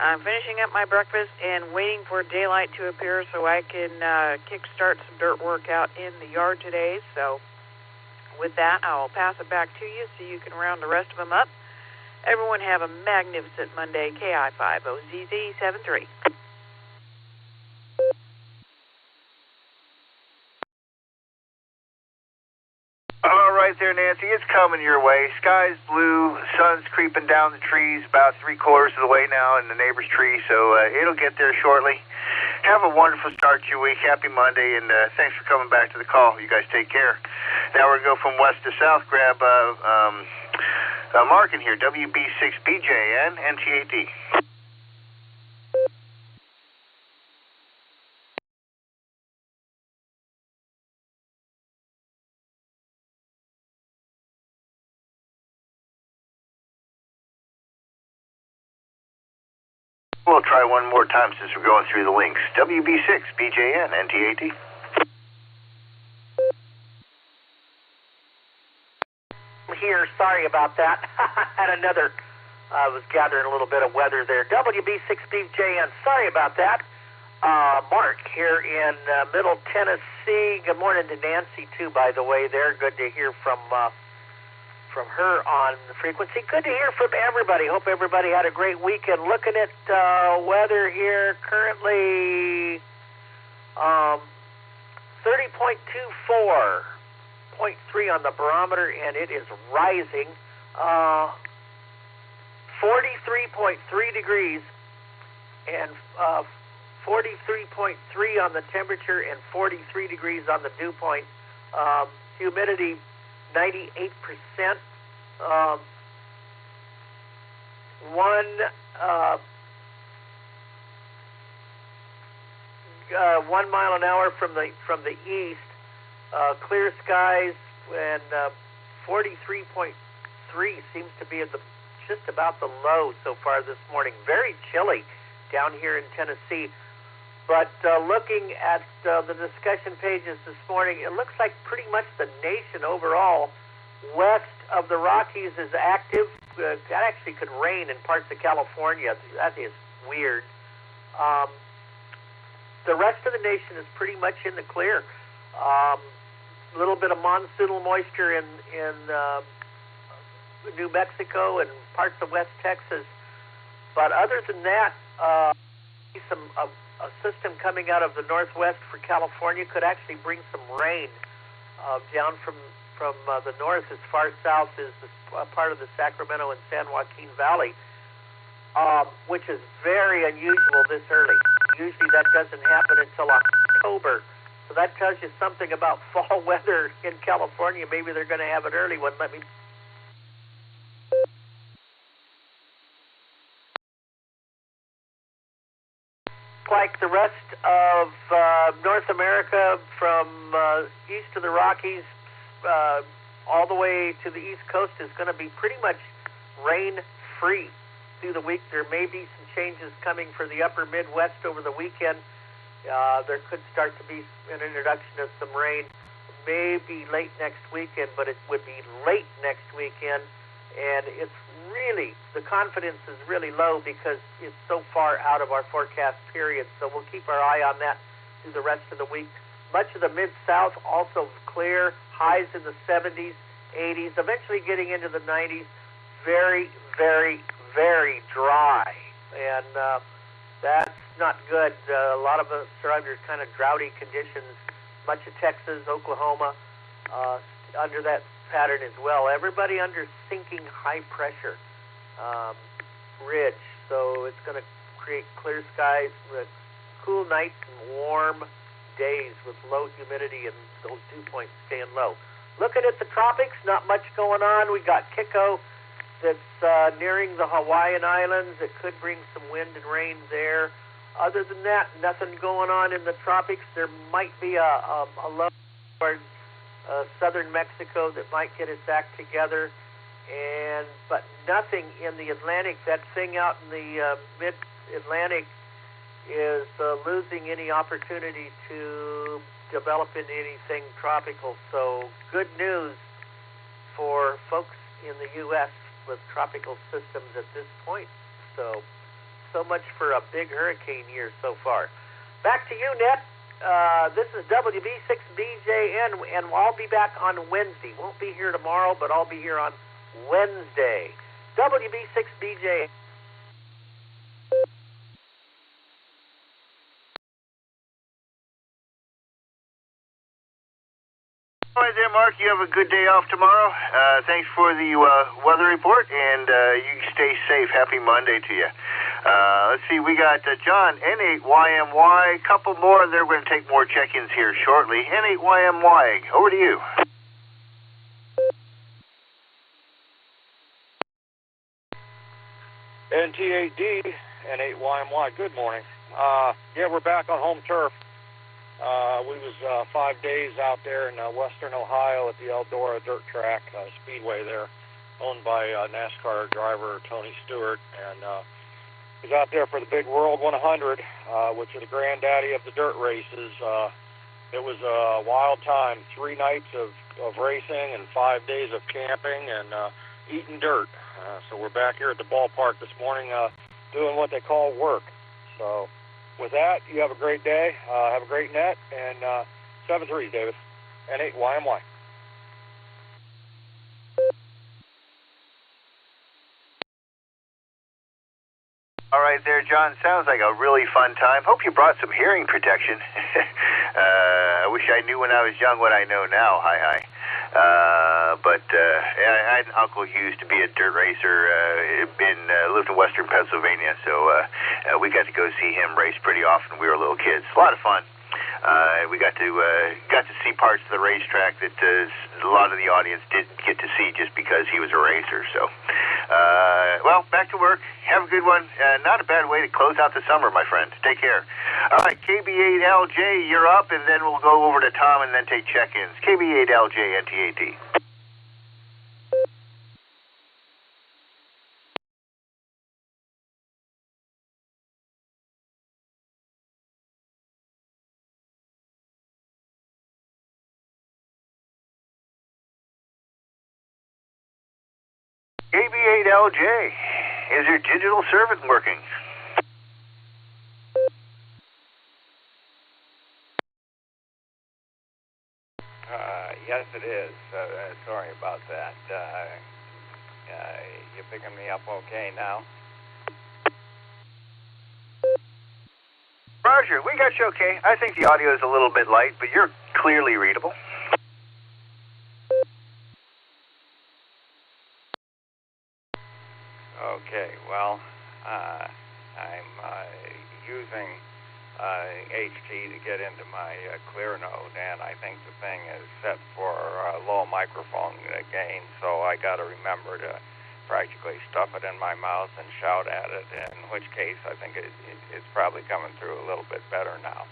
I'm finishing up my breakfast and waiting for daylight to appear so I can kickstart some dirt work out in the yard today. So with that, I'll pass it back to you so you can round the rest of them up. Everyone have a magnificent Monday. KI5OZZ 73. All right there, Nancy. It's coming your way. Sky's blue. Sun's creeping down the trees about 3/4 of the way now in the neighbor's tree, so it'll get there shortly. Have a wonderful start to your week. Happy Monday, and thanks for coming back to the call. You guys take care. Now we're going to go from west to south. Grab Mark in here, WB6BJN, NT8D. We'll try one more time since we're going through the links. WB6BJN, NT8D. Here, sorry about that. Had another, I was gathering a little bit of weather there. WB6BJN, sorry about that. Mark here in Middle Tennessee. Good morning to Nancy, too, by the way there. Good to hear from her on the frequency. Good to hear from everybody. Hope everybody had a great weekend. Looking at weather here, currently 30.24. 0.3 on the barometer, and it is rising. 43.3 degrees, and 43.3 on the temperature, and 43 degrees on the dew point. Humidity 98%. 1 mile an hour from the east. Clear skies, and 43.3 seems to be just about the low so far this morning. Very chilly down here in Tennessee. But looking at the discussion pages this morning, it looks like pretty much the nation overall west of the Rockies is active. That actually could rain in parts of California. That is weird. The rest of the nation is pretty much in the clear. A little bit of monsoonal moisture in New Mexico and parts of West Texas. But other than that, a system coming out of the northwest for California could actually bring some rain down from the north as far south as part of the Sacramento and San Joaquin Valley, which is very unusual this early. Usually that doesn't happen until October. So that tells you something about fall weather in California. Maybe they're going to have an early one. Like the rest of North America, from east of the Rockies all the way to the East Coast, is going to be pretty much rain-free through the week. There may be some changes coming for the upper Midwest over the weekend. There could start to be an introduction of some rain, maybe late next weekend, but it would be late next weekend, and it's really, the confidence is really low because it's so far out of our forecast period, so we'll keep our eye on that through the rest of the week. Much of the Mid-South also clear, highs in the 70s, 80s, eventually getting into the 90s. Very, very, very dry, and that's not good. A lot of us are under kind of droughty conditions. Much of Texas, Oklahoma, under that pattern as well. Everybody under sinking high pressure ridge, so it's going to create clear skies with cool nights and warm days with low humidity and those dew points staying low. Looking at the tropics, not much going on. We got Kiko that's nearing the Hawaiian Islands. It could bring some wind and rain there. Other than that, nothing going on in the tropics. There might be a low towards southern Mexico that might get its act together, but nothing in the Atlantic. That thing out in the mid-Atlantic is losing any opportunity to develop into anything tropical. So good news for folks in the U.S. with tropical systems at this point. So much for a big hurricane year so far. Back to you, Net. This is WB6BJN, and I'll be back on Wednesday. Won't be here tomorrow, but I'll be here on Wednesday. WB6BJN. All right there, Mark. You have a good day off tomorrow. Thanks for the weather report, and you stay safe. Happy Monday to you. Let's see, we got John, N8YMY, a couple more, and they're going to take more check-ins here shortly. N8YMY, over to you. NT8D, N8YMY, good morning. Yeah, we're back on home turf. We was 5 days out there in western Ohio at the Eldora Dirt Track Speedway there, owned by NASCAR driver Tony Stewart, and was out there for the Big World 100, which is the granddaddy of the dirt races. It was a wild time, 3 nights of racing and 5 days of camping and eating dirt. So we're back here at the ballpark this morning doing what they call work. So with that, you have a great day. Have a great net, and 7-3, David, N8YMY. All right there, John. Sounds like a really fun time. Hope you brought some hearing protection. I wish I knew when I was young what I know now. Hi. I had an uncle who used to be a dirt racer, lived in western Pennsylvania, so we got to go see him race pretty often when we were little kids. A lot of fun. We got to see parts of the racetrack that a lot of the audience didn't get to see just because he was a racer. So, well, back to work. Have a good one. Not a bad way to close out the summer, my friend. Take care. All right, KB8LJ, you're up, and then we'll go over to Tom and then take check-ins. KB8LJ, NTAT. KB8LJ, is your digital servant working? Yes, it is. Sorry about that. You picking me up okay now? Roger, we got you okay. I think the audio is a little bit light, but you're clearly readable. Okay, well, I'm using HT to get into my clear node, and I think the thing is set for low microphone gain, so I got to remember to practically stuff it in my mouth and shout at it, in which case I think it's probably coming through a little bit better now.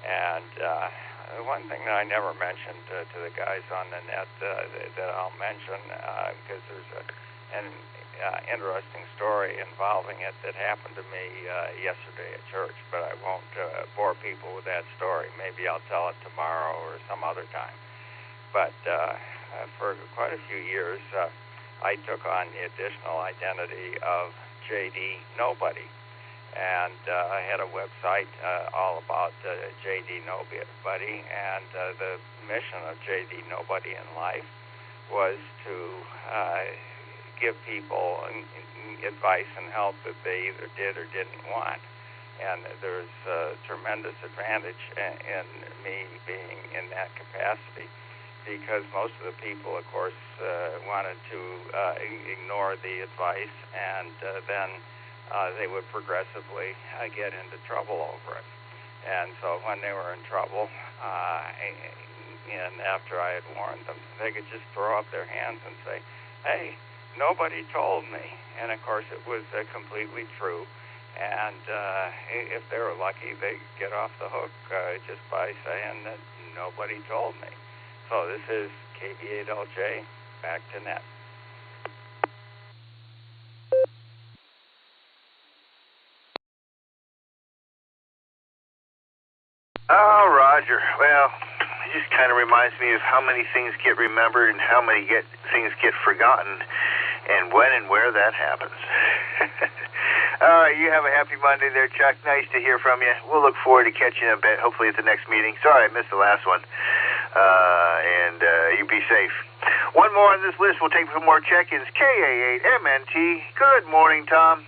And one thing that I never mentioned to the guys on the net that I'll mention, because there's an interesting story involving it that happened to me yesterday at church, but I won't bore people with that story. Maybe I'll tell it tomorrow or some other time. But for quite a few years, I took on the additional identity of JD Nobody, and I had a website all about JD Nobody, and the mission of JD Nobody in life was to give people advice and help that they either did or didn't want. And there's a tremendous advantage in me being in that capacity, because most of the people, of course, wanted to ignore the advice, and then they would progressively get into trouble over it. And so when they were in trouble, and after I had warned them, they could just throw up their hands and say, hey, nobody told me. And of course it was completely true, and if they were lucky, they'd get off the hook just by saying that nobody told me. So this is KB8LJ, back to net. Oh, Roger. Well, it just kind of reminds me of how many things get remembered and how many things get forgotten, and when and where that happens. All right, you have a happy Monday there, Chuck. Nice to hear from you. We'll look forward to catching you a bit, hopefully at the next meeting. Sorry I missed the last one. And you be safe. One more on this list. We'll take some more check-ins. KA8MNT. Good morning, Tom.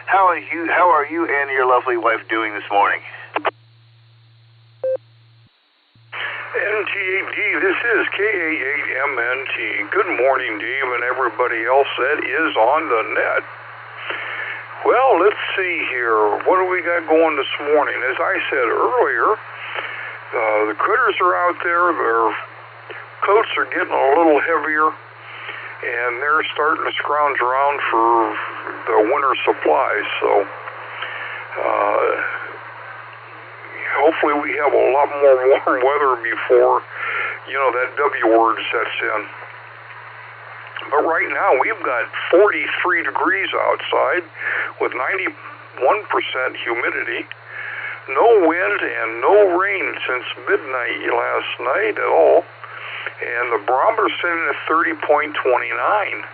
How are you and your lovely wife doing this morning? NTAD, this is KA8MNT. Good morning, Dave, and everybody else that is on the net. Well, let's see here. What do we got going this morning? As I said earlier, the critters are out there. Their coats are getting a little heavier, and they're starting to scrounge around for the winter supplies. So hopefully we have a lot more warm weather before, that W word sets in. But right now we've got 43 degrees outside with 91% humidity. No wind and no rain since midnight last night at all. And the barometer's sitting at 30.29.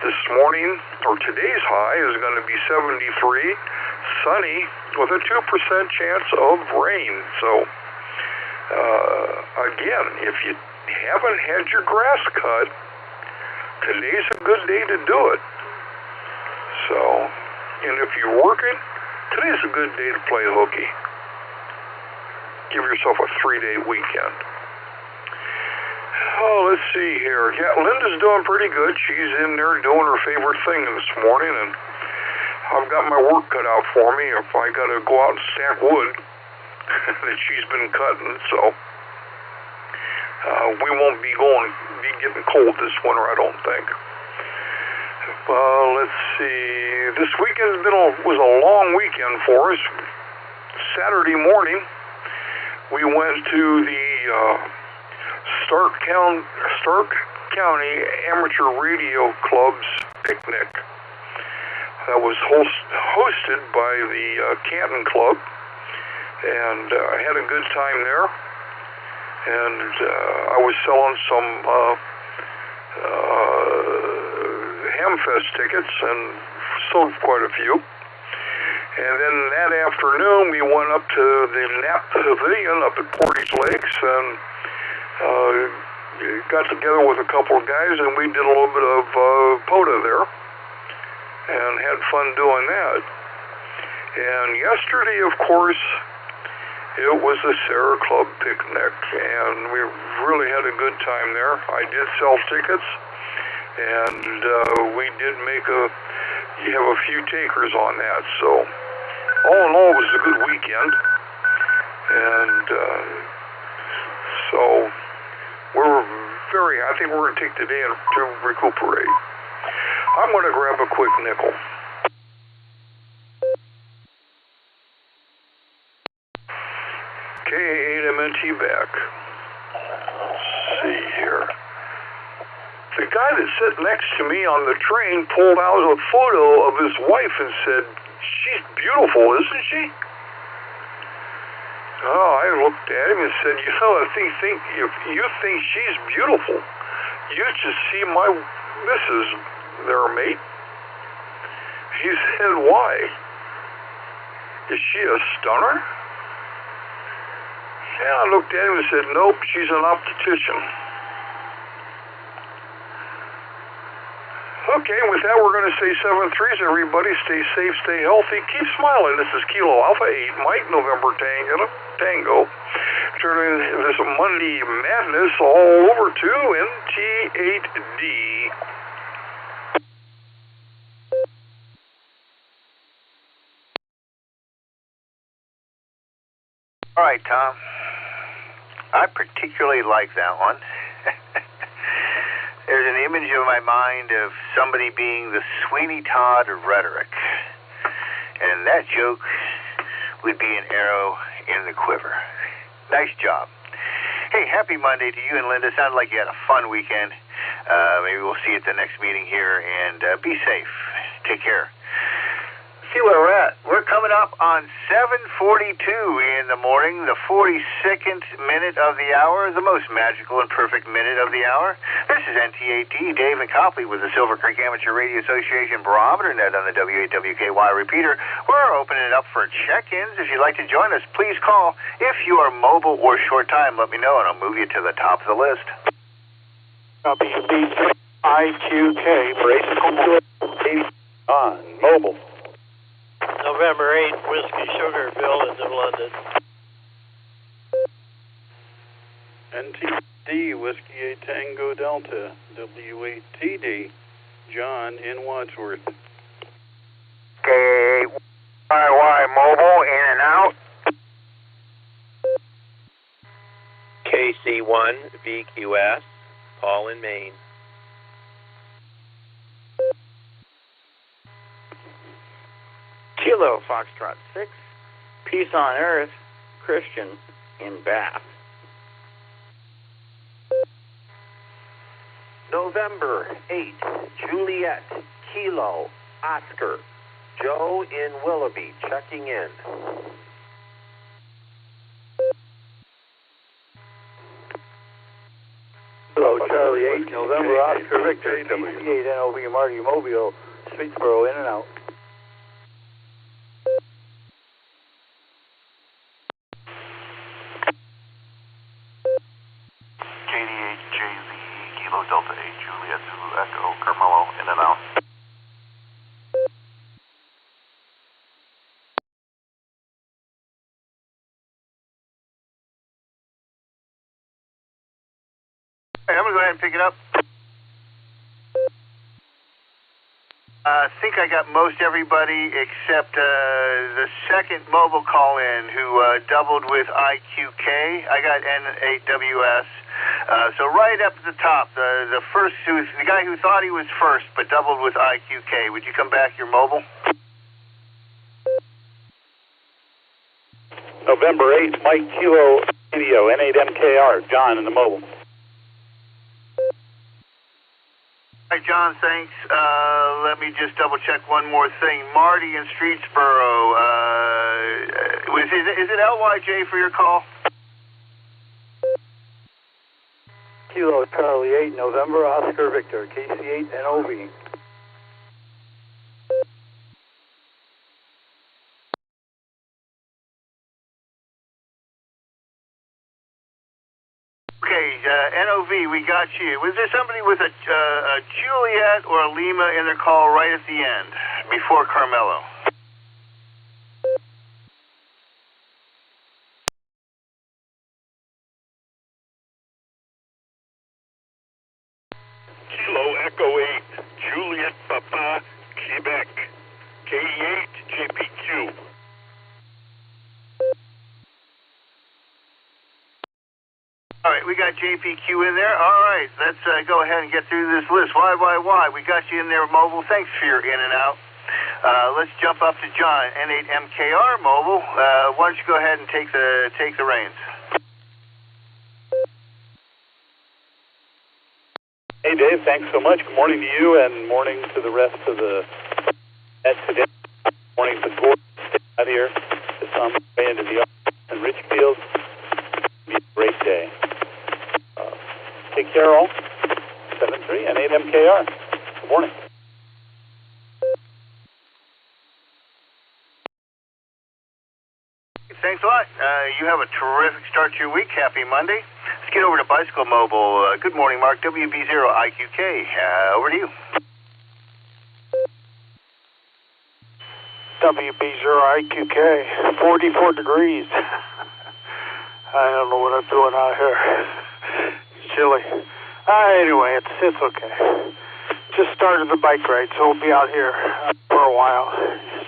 This morning, or today's high, is going to be 73, sunny, with a 2% chance of rain. So, again, if you haven't had your grass cut, today's a good day to do it. So, and if you're working, today's a good day to play hooky. Give yourself a 3-day weekend. Oh, let's see here. Yeah, Linda's doing pretty good. She's in there doing her favorite thing this morning, and I've got my work cut out for me if I got to go out and stack wood that she's been cutting. So we won't be getting cold this winter, I don't think. Let's see. This weekend was a long weekend for us. Saturday morning, we went to the Stark County Amateur Radio Club's picnic. That was hosted by the Canton Club, and I had a good time there. And I was selling some Hamfest tickets and sold quite a few. And then that afternoon, we went up to the Nap Pavilion up at Portage Lakes and got together with a couple of guys, and we did a little bit of POTA there and had fun doing that. And yesterday, of course, it was a Sarah Club picnic, and we really had a good time there. I did sell tickets, and we did have a few takers on that. So all in all, it was a good weekend. And so I think we're going to take the day to recuperate. I'm going to grab a quick nickel. KA8MNT back. Let's see here. The guy that sat next to me on the train pulled out a photo of his wife and said, "She's beautiful, isn't she?" Oh, I looked at him and said, "You know, if you think she's beautiful, you should see my missus there, mate." He said, "Why? Is she a stunner?" Yeah, I looked at him and said, "Nope, she's an optician." Okay, with that, we're going to say 7 threes, everybody. Stay safe, stay healthy, keep smiling. This is Kilo Alpha 8, Mike, November Tango. Turning this Monday madness all over to NT8D. All right, Tom. I particularly like that one. There's an image in my mind of somebody being the Sweeney Todd of rhetoric. And that joke would be an arrow in the quiver. Nice job. Hey, happy Monday to you and Linda. Sounds like you had a fun weekend. Maybe we'll see you at the next meeting here. And be safe. Take care. See where we're at. We're coming up on 7:42 in the morning, the 42nd minute of the hour, the most magical and perfect minute of the hour. This is NT8D, Dave and Copley with the Silvercreek Amateur Radio Association Barometer Net on the W8WKY repeater. We're opening it up for check-ins. If you'd like to join us, please call. If you are mobile or short time, let me know, and I'll move you to the top of the list. WB3IQK, brace on mobile. November 8, Whiskey Sugar Village of London. NTD, Whiskey 8 Tango Delta, W8TD, John in Wadsworth. KYY Mobile, in and out. KC1, VQS, Paul in Maine. Kilo Foxtrot 6, Peace on Earth, Christian in Bath. November 8, Juliet, Kilo, Oscar, Joe in Willoughby, checking in. Hello, Charlie 8, November, Oscar, Victor, TC8, NOV, Marty, Mobile, Streetsboro, in and out. Delta 8, Juliet, Zulu, Echo, Carmelo, in and out. Hey, I'm going to go ahead and pick it up. I think I got most everybody except the second mobile call-in who doubled with IQK. I got N8WS. So right up at the top, the guy who thought he was first but doubled with IQK. Would you come back your mobile? November 8, Mike Kilo Radio, N8MKR, John in the mobile. All right, John, thanks. Let me just double check one more thing. Marty in Streetsboro, is it LYJ for your call? Kilo Charlie 8, November, Oscar Victor, KC8 NOV. Okay, NOV, we got you. Was there somebody with a Juliet or a Lima in their call right at the end, before Carmelo? Kilo Echo 8, Juliet Papa, Quebec, K8 JPQ. All right, we got JPQ in there. All right, let's go ahead and get through this list. Why? We got you in there, mobile. Thanks for your in and out. Let's jump up to John, N8MKR mobile. Why don't you go ahead and take the reins? Hey, Dave, thanks so much. Good morning to you and morning to the rest of the net today. Morning to Gordon out here. It's on the way into the office in Richfield. It'll be a great day. Take care, all. 7-3 and 8MKR. Good morning. Thanks a lot. You have a terrific start to your week. Happy Monday. Let's get over to Bicycle Mobile. Good morning, Mark. WB0IQK. Over to you. WB0IQK. 44 degrees. I don't know what I'm doing out here. It's chilly. Anyway, it's okay. Just started the bike ride, so we'll be out here for a while.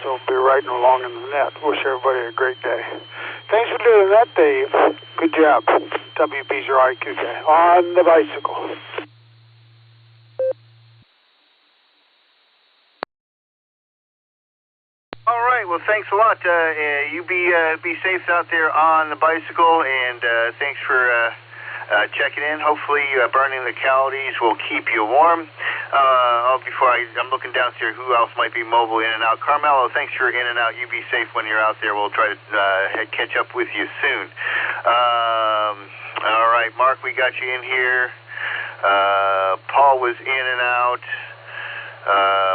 So we'll be riding along in the net. Wish everybody a great day. Thanks for doing that, Dave. Good job. WB0IQK on the bicycle. All right. Well, thanks a lot. You be safe out there on the bicycle, and thanks for checking in. Hopefully, burning the calories will keep you warm. I'm looking downstairs. Who else might be mobile in and out? Carmelo, thanks for in and out. You be safe when you're out there. We'll try to catch up with you soon. All right, Mark, we got you in here. Paul was in and out.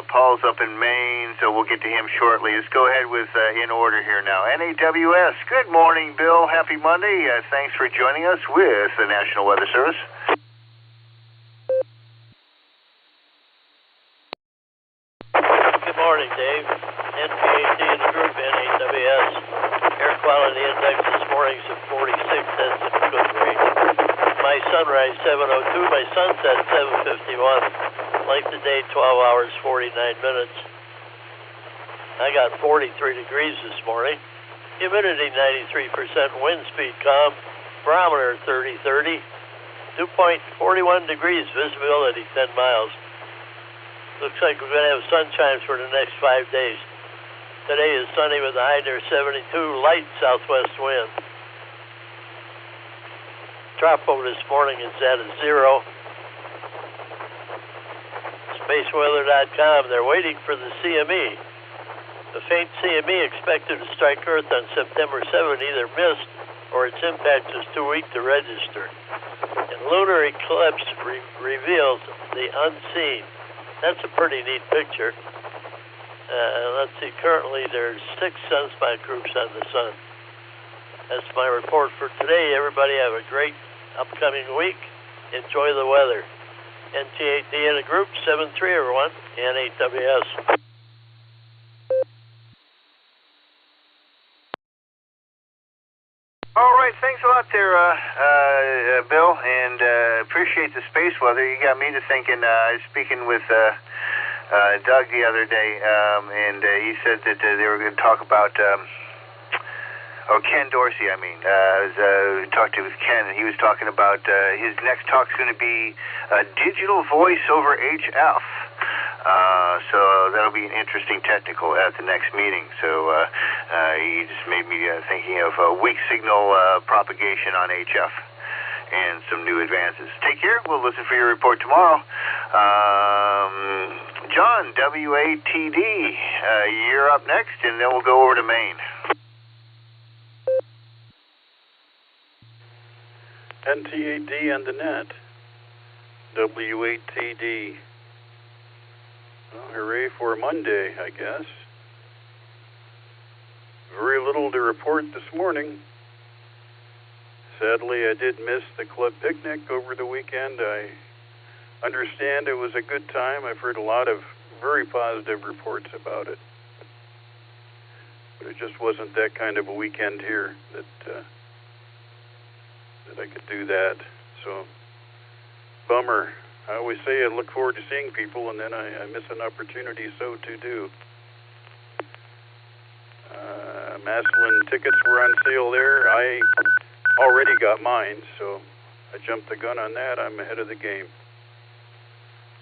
Paul's up in Maine, so we'll get to him shortly. Let's go ahead with in order here now. NAWS, good morning, Bill. Happy Monday. Thanks for joining us with the National Weather Service. Good morning, Dave. NPAT in the group, NAWS. Air quality index this morning is at 46. That's in good range. My sunrise 7:02. My sunset 7:51. Length of day 12 hours 49 minutes. I got 43 degrees this morning. Humidity 93%. Wind speed calm. Barometer 30. Dew point 41 degrees. Visibility 10 miles. Looks like we're going to have sunshine for the next 5 days. Today is sunny with a high near 72, light southwest wind. Tropo this morning is at a 0. SpaceWeather.com, they're waiting for the CME. The faint CME expected to strike Earth on September 7 either missed or its impact is too weak to register. And lunar eclipse reveals the unseen. That's a pretty neat picture. Let's see, currently there's 6 sunspot groups on the sun. That's my report for today. Everybody have a great upcoming week. Enjoy the weather. NTAD in a group, 7-3 everyone, N8WS. All right, thanks a lot there, Bill, and appreciate the space weather. You got me to thinking. I was speaking with Doug the other day, and he said that they were going to talk about, Ken Dorsey, I mean. I talked to Ken, and he was talking about his next talk's going to be digital voice over HF. So that'll be an interesting technical at the next meeting. So he just made me thinking of weak signal propagation on HF and some new advances. Take care. We'll listen for your report tomorrow. John, WATD, you're up next, and then we'll go over to Maine. NTAD and the net. WATD. Well, hooray for Monday, I guess. Very little to report this morning. Sadly, I did miss the club picnic over the weekend. I understand it was a good time. I've heard a lot of very positive reports about it. But it just wasn't that kind of a weekend here that I could do that. So, bummer. I always say I look forward to seeing people, and then I miss an opportunity so to do. Maslin tickets were on sale there. I already got mine, so I jumped the gun on that. I'm ahead of the game.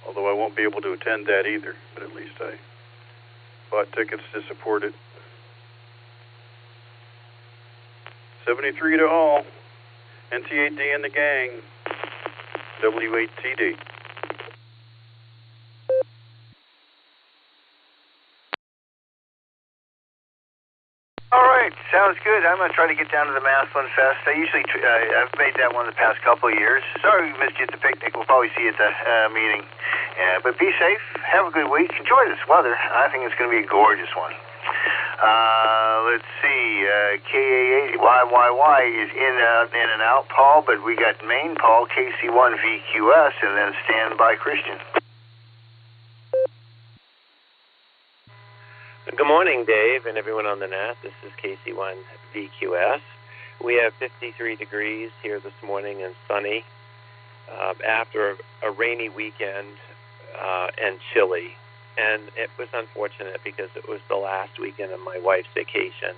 Although I won't be able to attend that either, but at least I bought tickets to support it. 73 to all. NTAD and the gang. WATD. All right, sounds good. I'm going to try to get down to the Maslin Fest. I usually, I've made that one the past couple of years. Sorry we missed you at the picnic. We'll probably see you at the meeting. But be safe. Have a good week. Enjoy this weather. I think it's going to be a gorgeous one. Let's see. KA8YYY is in and out, Paul, but we got Maine Paul, KC1VQS, and then standby Christian. Good morning, Dave, and everyone on the net. This is KC1VQS. We have 53 degrees here this morning and sunny after a rainy weekend and chilly. And it was unfortunate because it was the last weekend of my wife's vacation.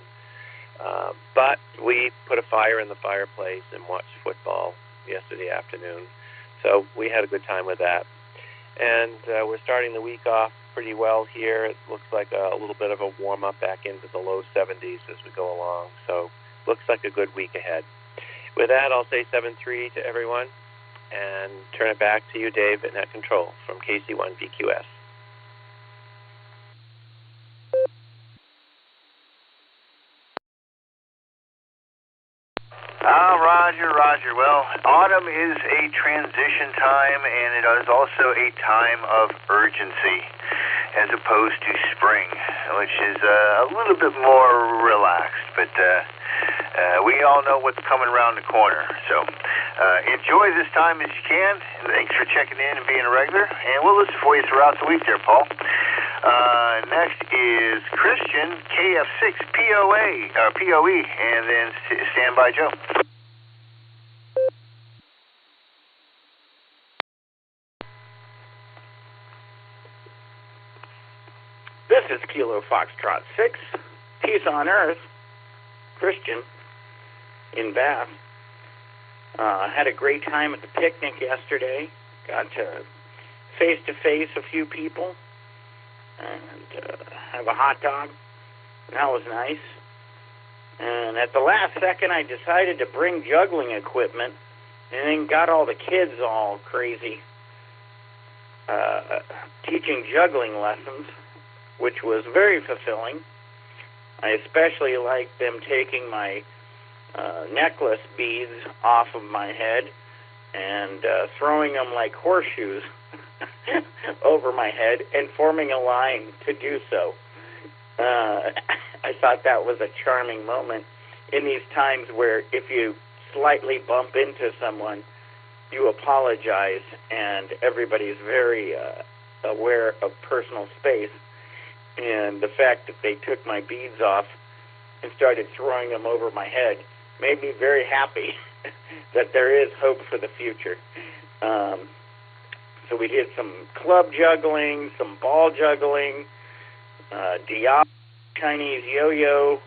But we put a fire in the fireplace and watched football yesterday afternoon. So we had a good time with that. And we're starting the week off pretty well here. It looks like a little bit of a warm-up back into the low 70s as we go along. So looks like a good week ahead. With that, I'll say 7-3 to everyone and turn it back to you, Dave, at Net Control from KC1VQS. Roger. Well, autumn is a transition time, and it is also a time of urgency, as opposed to spring, which is a little bit more relaxed. But we all know what's coming around the corner. So enjoy this time as you can. And thanks for checking in and being a regular. And we'll listen for you throughout the week there, Paul. Next is Christian, KF6 POE, and then Standby Joe. This is Kilo Foxtrot 6, Peace on Earth, Christian, in Bath. Had a great time at the picnic yesterday. Got to face-to-face a few people and have a hot dog. That was nice. And at the last second, I decided to bring juggling equipment and then got all the kids all crazy teaching juggling lessons, which was very fulfilling. I especially liked them taking my necklace beads off of my head and throwing them like horseshoes over my head and forming a line to do so. I thought that was a charming moment in these times where if you slightly bump into someone, you apologize, and everybody's very aware of personal space. And the fact that they took my beads off and started throwing them over my head made me very happy that there is hope for the future. So we did some club juggling, some ball juggling, Diablo, Chinese yo-yo,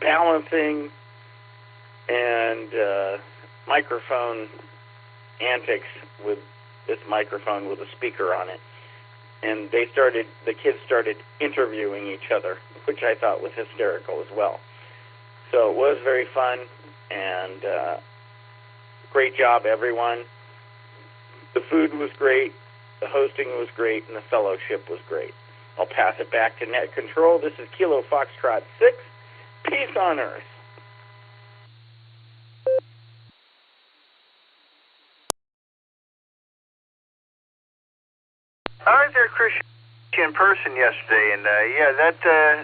balancing, and microphone antics with this microphone with a speaker on it. And the kids started interviewing each other, which I thought was hysterical as well. So it was very fun, and great job, everyone. The food was great, the hosting was great, and the fellowship was great. I'll pass it back to Net Control. This is Kilo Foxtrot 6. Peace on Earth. I was there, Christian, in person yesterday, and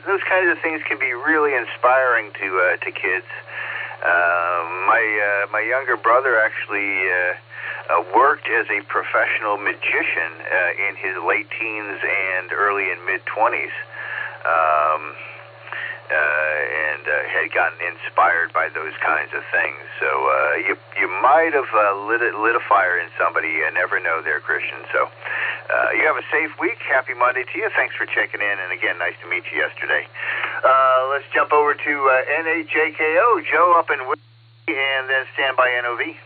those kinds of things can be really inspiring to kids. My younger brother actually worked as a professional magician in his late teens and early and mid-20s, and had gotten inspired by those kinds of things. So you might have lit a fire in somebody. You never know there, Christian. So you have a safe week. Happy Monday to you. Thanks for checking in, and again, nice to meet you yesterday. Let's jump over to NHJKO, Joe up in Whiskey, and then standby NOV.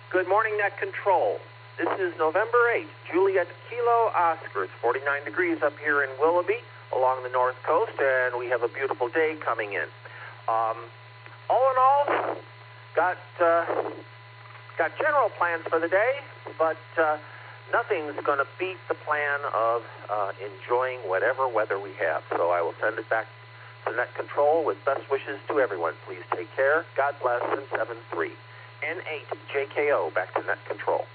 Good morning, Net Control. This is November 8th, Juliet Kilo Oscar. It's 49 degrees up here in Willoughby along the north coast, and we have a beautiful day coming in. All in all, got general plans for the day, but nothing's going to beat the plan of enjoying whatever weather we have. So I will send it back to Net Control with best wishes to everyone. Please take care. God bless, and 7-3. N8JKO, back to Net Control.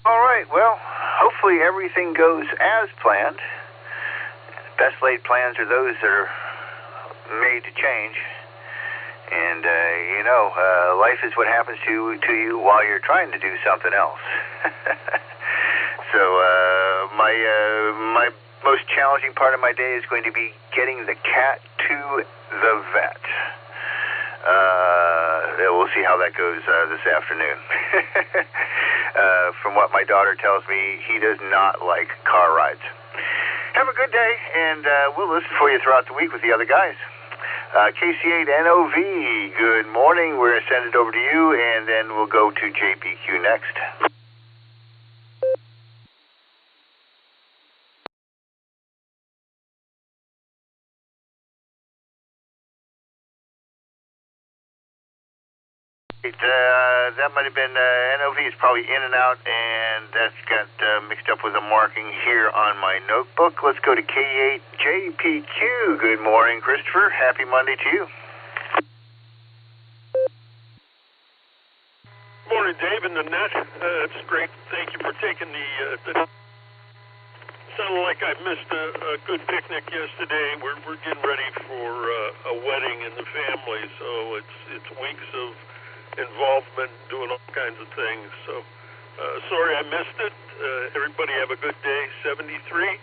All right, well, hopefully everything goes as planned. Best laid plans are those that are made to change. And, life is what happens to you while you're trying to do something else. So, my most challenging part of my day is going to be getting the cat to the vet. We'll see how that goes this afternoon. From what my daughter tells me, he does not like car rides. Have a good day, and we'll listen for you throughout the week with the other guys. KC8NOV, good morning. We're going to send it over to you, and then we'll go to JPQ next. That might have been NOV is probably in and out, and that's got mixed up with a marking here on my notebook. Let's go to K8JPQ. Good morning, Christopher. Happy Monday to you. Morning, Dave, and the net. It's great. Thank you for taking the sounded like I missed a good picnic yesterday. We're getting ready for a wedding in the family, so it's weeks of involvement, doing all kinds of things. So sorry I missed it. Everybody have a good day. 73,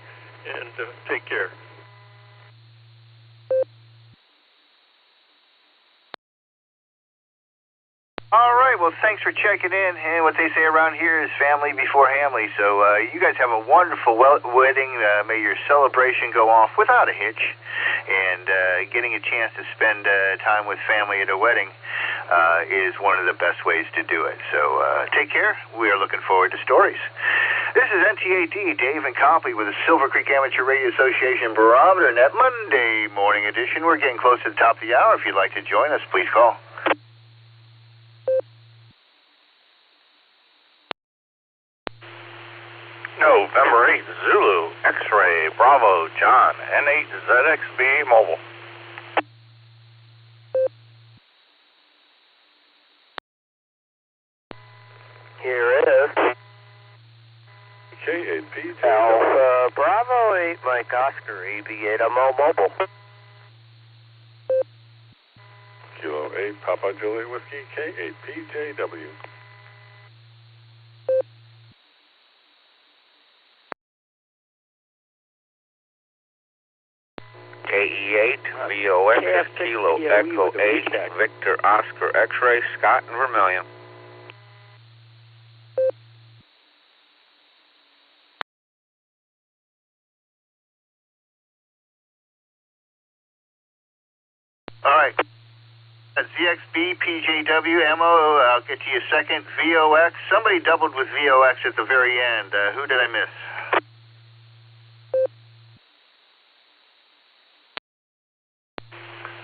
and take care. All right, well, thanks for checking in. And what they say around here is family before hamly. So you guys have a wonderful wedding. May your celebration go off without a hitch. And getting a chance to spend time with family at a wedding is one of the best ways to do it. So take care. We are looking forward to stories. This is NTAD, Dave and Copley with the Silvercreek Amateur Radio Association Barometer Net Monday morning edition. We're getting close to the top of the hour. If you'd like to join us, please call. November 8th, Zulu, X-Ray, Bravo, John, N8ZXB Mobile. Here is K8PJ. Alpha Bravo 8, Mike Oscar, AB8, Mobile. Kilo 8, Papa Juliet Whiskey, K8PJW. KE8, VOX, Kilo Echo 8, Victor Oscar X-Ray, Scott and Vermilion. right. ZXB, PJW, MO, I'll get you a second. VOX. Somebody doubled with VOX at the very end. Who did I miss?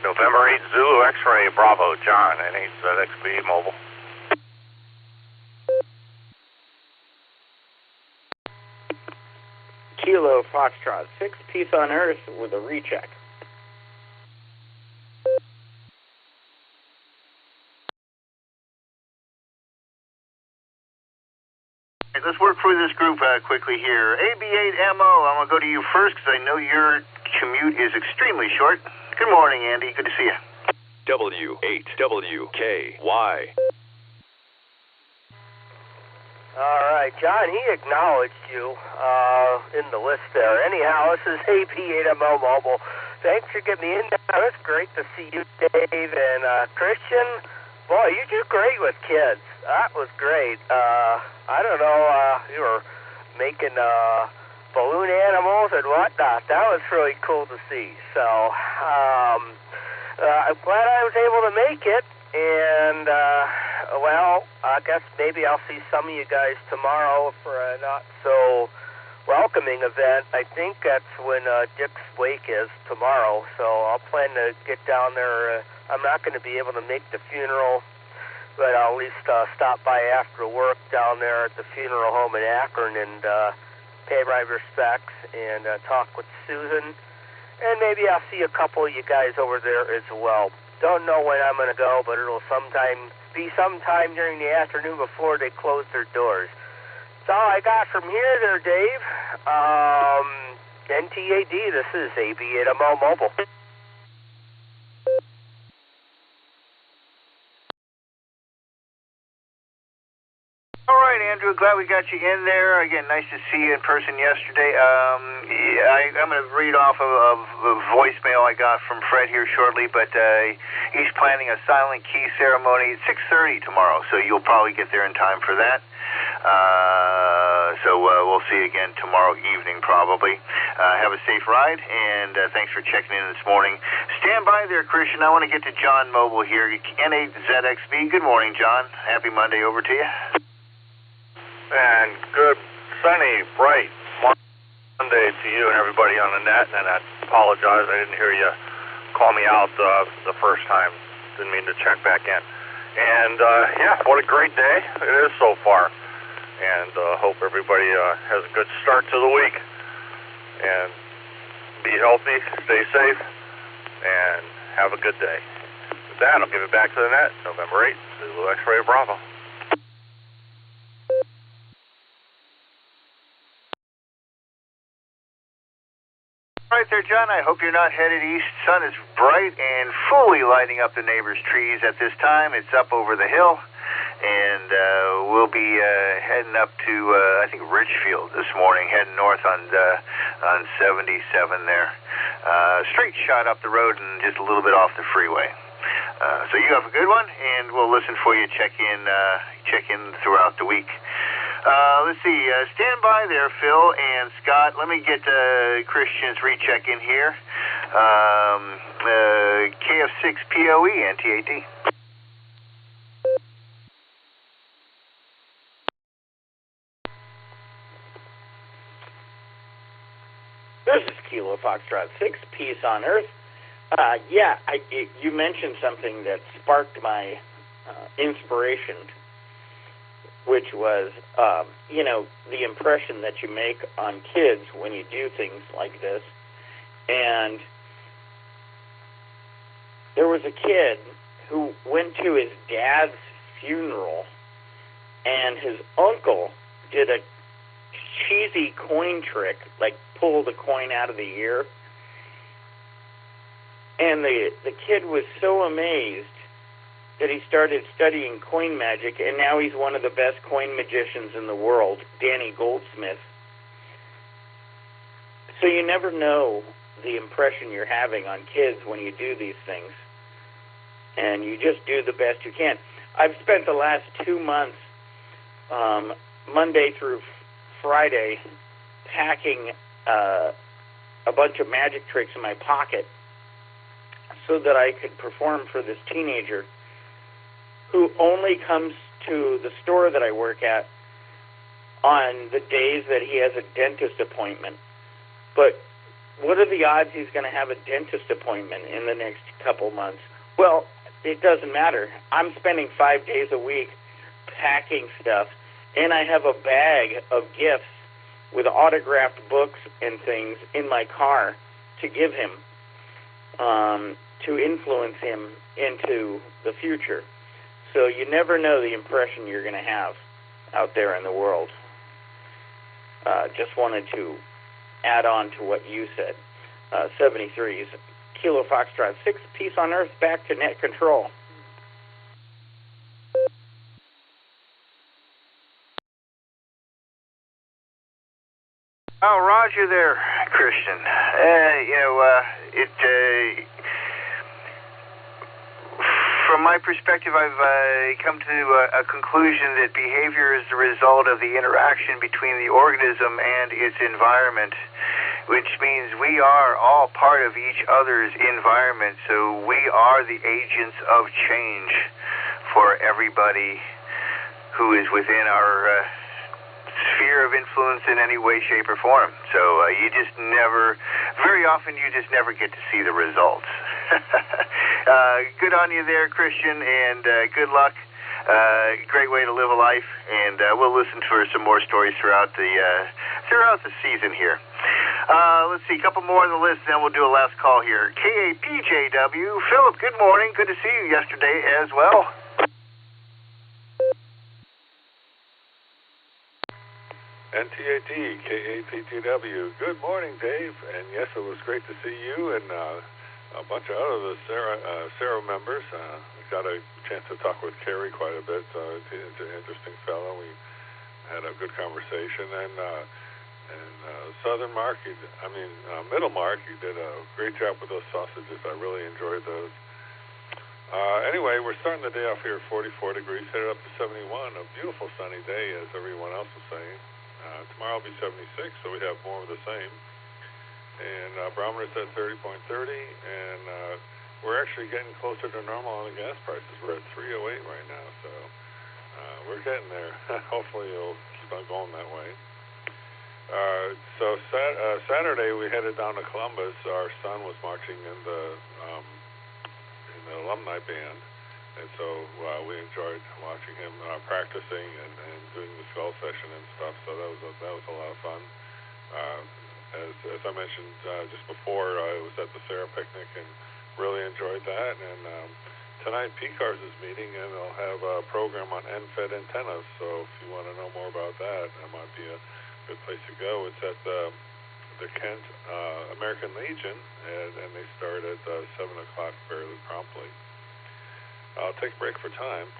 November 8 Zulu X-Ray Bravo, John, N8ZXB Mobile. Kilo Foxtrot, 6 piece on Earth with a recheck. Let's work through this group quickly here. AB8MO, I'm going to go to you first because I know your commute is extremely short. Good morning, Andy. Good to see you. W8WKY. All right, John, he acknowledged you in the list there. Anyhow, this is AB8MO Mobile. Thanks for getting me in there. It's great to see you, Dave, and Christian. Boy, you do great with kids. That was great. I don't know, you were making balloon animals and whatnot. That was really cool to see. So, I'm glad I was able to make it. And, well, I guess maybe I'll see some of you guys tomorrow for a not-so-welcoming event. I think that's when Dick's wake is tomorrow. So I'll plan to get down there. I'm not going to be able to make the funeral, but I'll at least stop by after work down there at the funeral home in Akron and pay my respects and talk with Susan. And maybe I'll see a couple of you guys over there as well. Don't know when I'm going to go, but it'll be sometime during the afternoon before they close their doors. That's all I got from here there, Dave. NTAD, this is AB8MO Mobile. All right, Andrew, glad we got you in there. Again, nice to see you in person yesterday. I'm going to read off a voicemail I got from Fred here shortly, but he's planning a silent key ceremony at 6:30 tomorrow, so you'll probably get there in time for that. So we'll see you again tomorrow evening, probably. Have a safe ride, and thanks for checking in this morning. Stand by there, Christian. I want to get to John Mobile here, N8ZXB. Good morning, John. Happy Monday over to you. And good, sunny, bright Monday to you and everybody on the net. And I apologize, I didn't hear you call me out the first time. Didn't mean to check back in. And yeah, what a great day it is so far. And hope everybody has a good start to the week. And be healthy, stay safe, and have a good day. With that, I'll give it back to the net. November 8th, Zulu X-Ray Bravo. Right there, John. I hope you're not headed east. Sun is bright and fully lighting up the neighbor's trees at this time. It's up over the hill, and we'll be heading up to I think Ridgefield this morning, heading north on 77 there. Straight shot up the road and just a little bit off the freeway. So you have a good one, and we'll listen for you. Check in throughout the week. Let's see. Stand by there, Phil and Scott. Let me get Christian's recheck in here. KF6POE, NTAD. This is Kilo Foxtrot, 6 piece on Earth. You mentioned something that sparked my inspiration, which was, the impression that you make on kids when you do things like this. And there was a kid who went to his dad's funeral, and his uncle did a cheesy coin trick, like pull the coin out of the ear. And the kid was so amazed that he started studying coin magic, and now he's one of the best coin magicians in the world, Danny Goldsmith. So you never know the impression you're having on kids when you do these things, and you just do the best you can. I've spent the last 2 months, Monday through Friday, packing a bunch of magic tricks in my pocket so that I could perform for this teenager who only comes to the store that I work at on the days that he has a dentist appointment. But what are the odds he's going to have a dentist appointment in the next couple months? Well, it doesn't matter. I'm spending 5 days a week packing stuff, and I have a bag of gifts with autographed books and things in my car to give him, to influence him into the future. So you never know the impression you're going to have out there in the world. Just wanted to add on to what you said. 73s, Kilo Foxtrot 6, peace on Earth, back to net control. Oh, Roger there, Christian. From my perspective, I've come to a conclusion that behavior is the result of the interaction between the organism and its environment, which means we are all part of each other's environment, so we are the agents of change for everybody who is within our sphere of influence in any way, shape, or form. So very often you just never get to see the results. Good on you there, Christian, and good luck. Great way to live a life, and we'll listen for some more stories throughout the season here. Let's see, a couple more on the list, then we'll do a last call here. KAPJW, Philip, good morning. Good to see you yesterday as well. NTAT, KAPTW, good morning, Dave. And yes, it was great to see you and a bunch of other Sarah members. We got a chance to talk with Kerry quite a bit. He's an interesting fellow. We had a good conversation. And Middle Mark, you did a great job with those sausages. I really enjoyed those. Anyway, we're starting the day off here at 44 degrees, headed up to 71. A beautiful sunny day, as everyone else was saying. Tomorrow will be 76, so we have more of the same. And barometer's at 30.30, and we're actually getting closer to normal on the gas prices. We're at 308 right now, so we're getting there. Hopefully it'll keep on going that way. Saturday we headed down to Columbus. Our son was marching in the alumni band, and so we enjoyed watching him practicing and doing the skull session and stuff. So that was a lot of fun. As I mentioned just before, I was at the Sarah picnic and really enjoyed that. And tonight PCARS is meeting, and they'll have a program on end-fed antennas. So if you want to know more about that, that might be a good place to go. It's at the Kent American Legion, and they start at 7 o'clock fairly promptly. I'll take a break for time.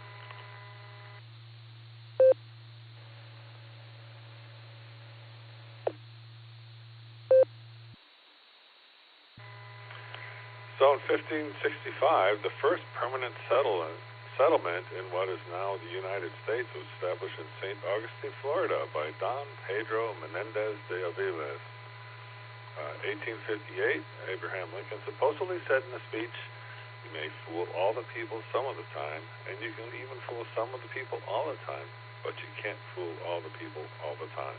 So in 1565, the first permanent settlement in what is now the United States was established in St. Augustine, Florida by Don Pedro Menendez de Aviles. 1858, Abraham Lincoln supposedly said in a speech, "You may fool all the people some of the time, and you can even fool some of the people all the time, but you can't fool all the people all the time."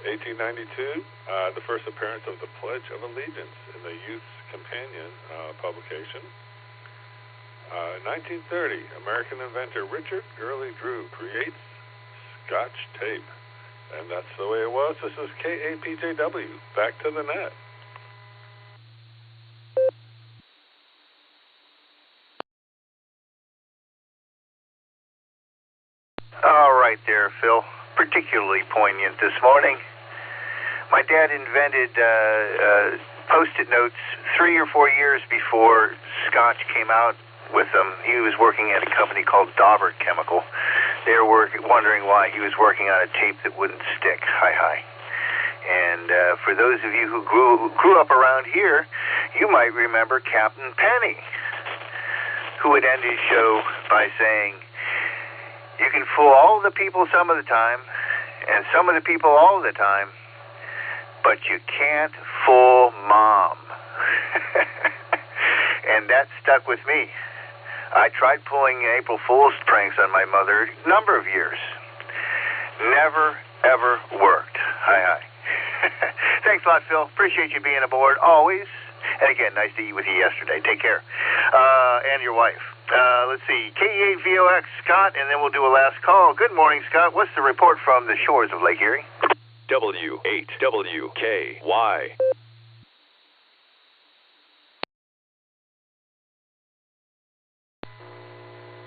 1892, the first appearance of the Pledge of Allegiance in the Youth's Companion publication. 1930, American inventor Richard Gurley Drew creates Scotch tape. And that's the way it was. This is KAPJW. Back to the net. All right there, Phil. Particularly poignant this morning. My dad invented Post-it notes 3 or 4 years before Scotch came out with them. He was working at a company called Daubert Chemical. They were wondering why he was working on a tape that wouldn't stick. Hi. And for those of you who grew up around here, you might remember Captain Penny, who would end his show by saying, "You can fool all the people some of the time, and some of the people all the time, but you can't fool Mom." and that stuck with me. I tried pulling April Fool's pranks on my mother a number of years. Never, ever worked. Hi. Thanks a lot, Phil. Appreciate you being aboard, always. And again, nice to eat with you yesterday. Take care. And your wife. Let's see, KE8VOX, Scott, and then we'll do a last call. Good morning, Scott. What's the report from the shores of Lake Erie? W8WKY.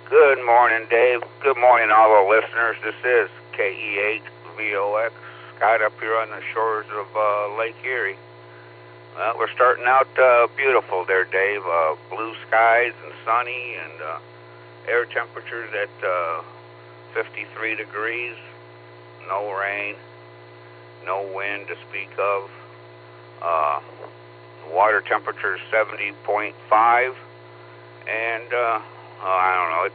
Good morning, Dave. Good morning, all our listeners. This is KE8VOX, Scott, up here on the shores of Lake Erie. Well, we're starting out beautiful there, Dave. Blue skies and sunny, and air temperatures at 53 degrees. No rain, no wind to speak of. Water temperature 70.5, and I don't know,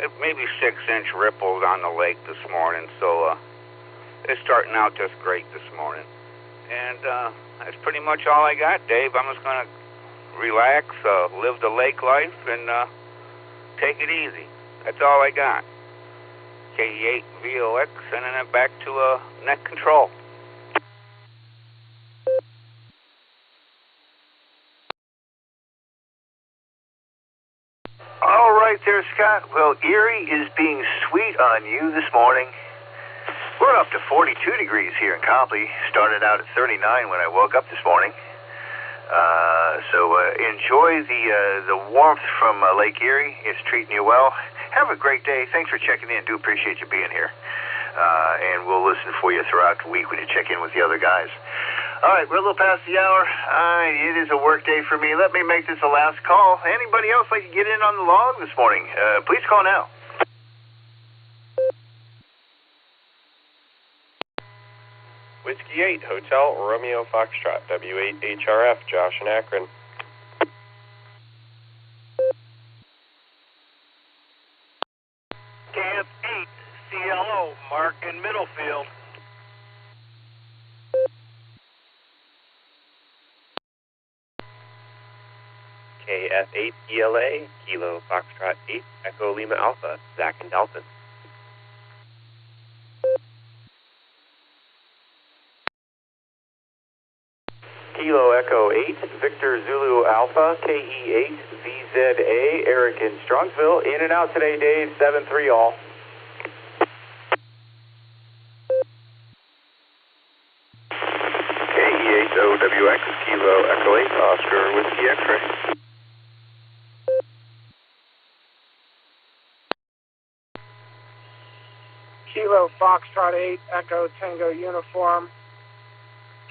it maybe 6-inch ripples on the lake this morning, so it's starting out just great this morning. And that's pretty much all I got, Dave. I'm just going to relax, live the lake life, and take it easy. That's all I got. KE8VOX, sending it back to net control. All right there, Scott. Well, Erie is being sweet on you this morning. We're up to 42 degrees here in Copley. Started out at 39 when I woke up this morning. So enjoy the warmth from Lake Erie. It's treating you well. Have a great day. Thanks for checking in. Do appreciate you being here. And we'll listen for you throughout the week when you check in with the other guys. All right, we're a little past the hour. It is a work day for me. Let me make this a last call. Anybody else like to get in on the log this morning? Please call now. Whiskey 8, Hotel Romeo Foxtrot, W8HRF, Josh in Akron. KF8, CLO, Mark in Middlefield. KF8, ELA, Kilo Foxtrot 8, Echo Lima Alpha, Zach and Dalton. Kilo Echo 8, Victor Zulu Alpha, KE8, VZA, Eric in Strongsville. In and out today, Dave, 7-3 all. KE8 OWX, Kilo Echo 8, Oscar Whiskey X-Ray. Kilo Foxtrot 8, Echo Tango Uniform,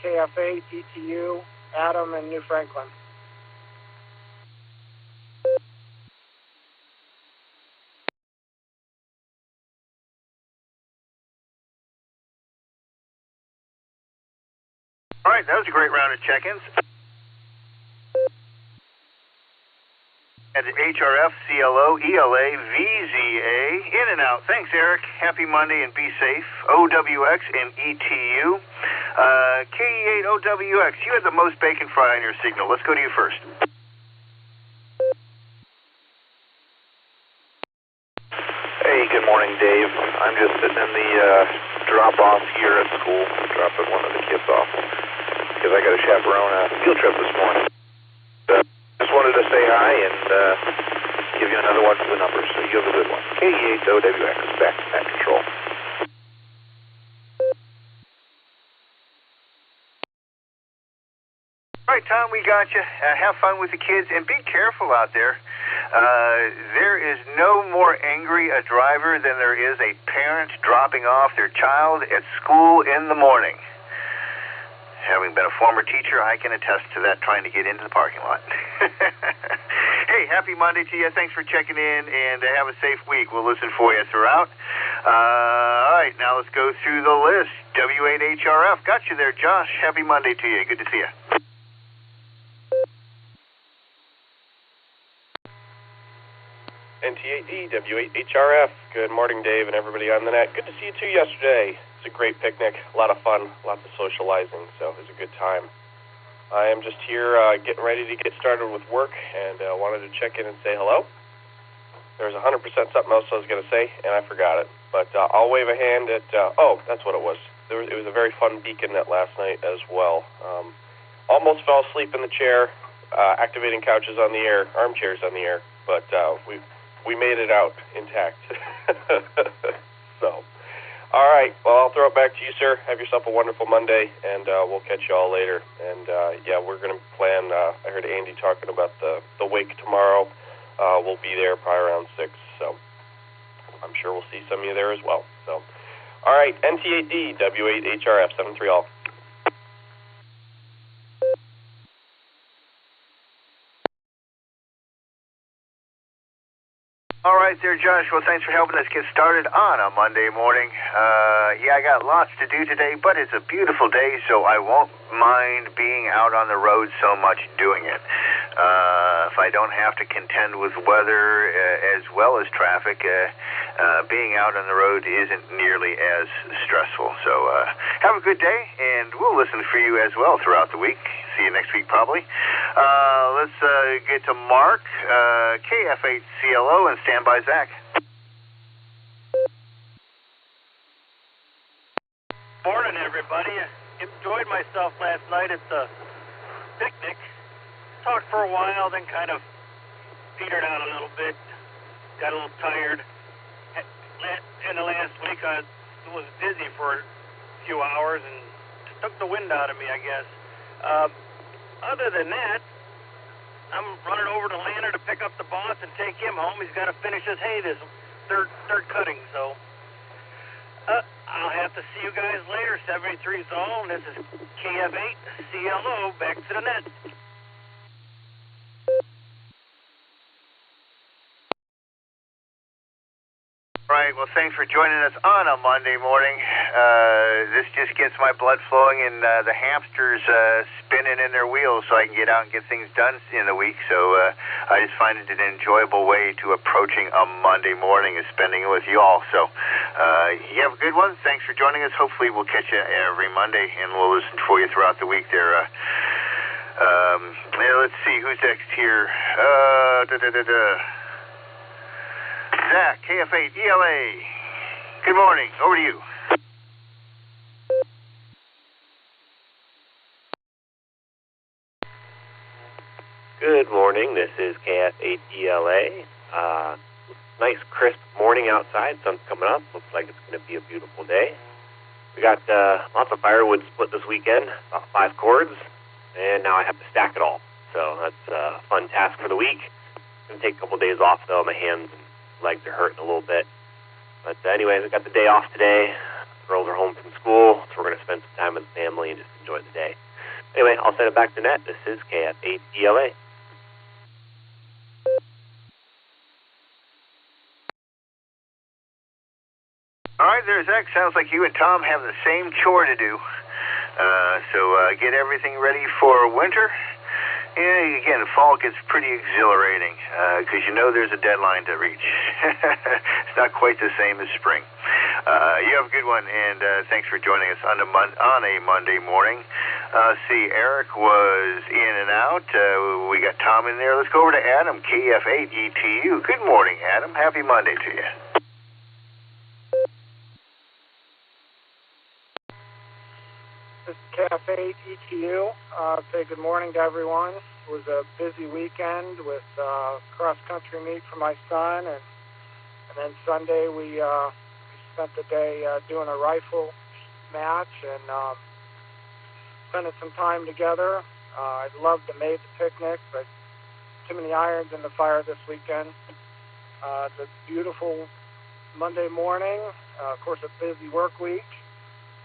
KF8, ETU, Adam in New Franklin. All right, that was a great round of check-ins. At HRF, CLO, ELA, VZA, in and out. Thanks, Eric. Happy Monday and be safe. OWX and ETU. KE8 OWX, you had the most bacon fry on your signal. Let's go to you first. Hey, good morning, Dave. I'm just sitting in the drop-off here at school, dropping one of the kids off, because I got a chaperone field trip this morning. Just wanted to say hi and give you another one for the numbers, so you have a good one. KE8 OWX is back to net control. All right, Tom, we got you. Have fun with the kids and be careful out there. There is no more angry a driver than there is a parent dropping off their child at school in the morning. Having been a former teacher, I can attest to that, trying to get into the parking lot. Hey, happy Monday to you. Thanks for checking in, and have a safe week. We'll listen for you throughout. All right, now let's go through the list. W8HRF, got you there, Josh. Happy Monday to you. Good to see you. NT8D, W8HRF. Good morning, Dave, and everybody on the net. Good to see you, too, yesterday. It's a great picnic, a lot of fun, lots of socializing, so it was a good time. I am just here getting ready to get started with work, and wanted to check in and say hello. There was 100% something else I was going to say, and I forgot it. But I'll wave a hand at, that's what it was. It was a very fun beacon net last night as well. Almost fell asleep in the chair, activating couches on the air, armchairs on the air, but we made it out intact. So, all right. Well, I'll throw it back to you, sir. Have yourself a wonderful Monday, and we'll catch you all later. And, we're going to plan, I heard Andy talking about the wake tomorrow. We'll be there probably around 6, so I'm sure we'll see some of you there as well. So, all right, NT8D, W8HRF, 73 all. All right there, Josh. Well, thanks for helping us get started on a Monday morning. I got lots to do today, but it's a beautiful day, so I won't mind being out on the road so much doing it. If I don't have to contend with weather as well as traffic, being out on the road isn't nearly as stressful. So have a good day, and we'll listen for you as well throughout the week. See you next week, probably. Let's get to Mark, KF8CLO, and stand by Zach. Morning, everybody. Enjoyed myself last night at the picnic. Talked for a while, then kind of petered out a little bit. Got a little tired. In the last week, I was busy for a few hours and took the wind out of me, I guess. Other than that, I'm running over to Lanner to pick up the boss and take him home. He's got to finish his hay this third cutting, so I'll have to see you guys later. 73 Zone. This is KF8CLO. Back to the net. All right, well, thanks for joining us on a Monday morning. This just gets my blood flowing and the hamsters spinning in their wheels so I can get out and get things done in the week. So I just find it an enjoyable way to approaching a Monday morning and spending it with you all. So you have a good one. Thanks for joining us. Hopefully we'll catch you every Monday, and we'll listen for you throughout the week there. Let's see, who's next here? Zach, KF8ELA. Good morning. Over to you. Good morning. This is KF8ELA. Nice, crisp morning outside. Sun's coming up. Looks like it's going to be a beautiful day. We got lots of firewood split this weekend, about 5 cords, and now I have to stack it all. So that's a fun task for the week. Going to take a couple days off, though. My hands and legs are hurting a little bit. But anyways, I got the day off today. Girls are home from school, so we're going to spend some time with the family and just enjoy the day. Anyway, I'll send it back to net. This is KF8ELA. All right, there, Zach. Sounds like you and Tom have the same chore to do. So get everything ready for winter. And again, fall gets pretty exhilarating because you know there's a deadline to reach. It's not quite the same as spring. You have a good one, and thanks for joining us on a Monday morning. See, Eric was in and out. We got Tom in there. Let's go over to Adam, KF8ETU. Good morning, Adam. Happy Monday to you. This is KF8ETU. Say good morning to everyone. It was a busy weekend with cross-country meet for my son, and then Sunday we spent the day doing a rifle match and spending some time together. I'd love to make the picnic, but too many irons in the fire this weekend. It's a beautiful Monday morning. Of course, a busy work week.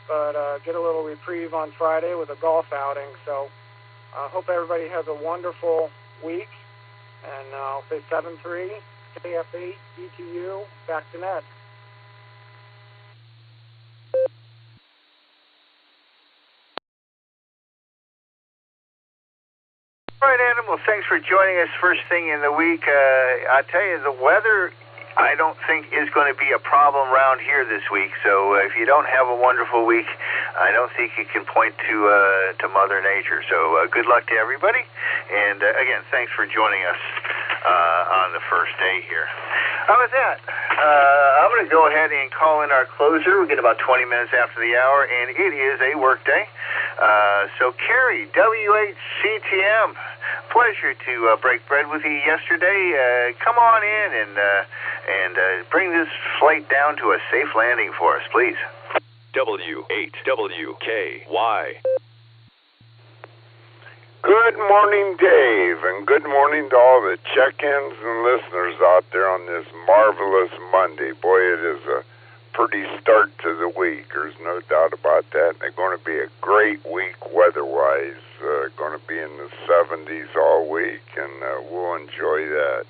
But get a little reprieve on Friday with a golf outing. So I hope everybody has a wonderful week. And I'll say 7-3, KF8, ETU, back to net. All right, Adam. Well, thanks for joining us first thing in the week. I tell you, the weather, I don't think is going to be a problem around here this week. So if you don't have a wonderful week, I don't think you can point to Mother Nature. So good luck to everybody. And again, thanks for joining us on the first day here. How about that? I'm going to go ahead and call in our closer. We get about 20 minutes after the hour, and it is a work day. So Carrie, W8CTM, pleasure to break bread with you yesterday. Come on in and bring this flight down to a safe landing for us, please. W8WKY. Good morning, Dave, and good morning to all the check-ins and listeners out there on this marvelous Monday. Boy, it is a pretty start to the week. There's no doubt about that. They're going to be a great week weather-wise. Going to be in the 70s all week, and we'll enjoy that.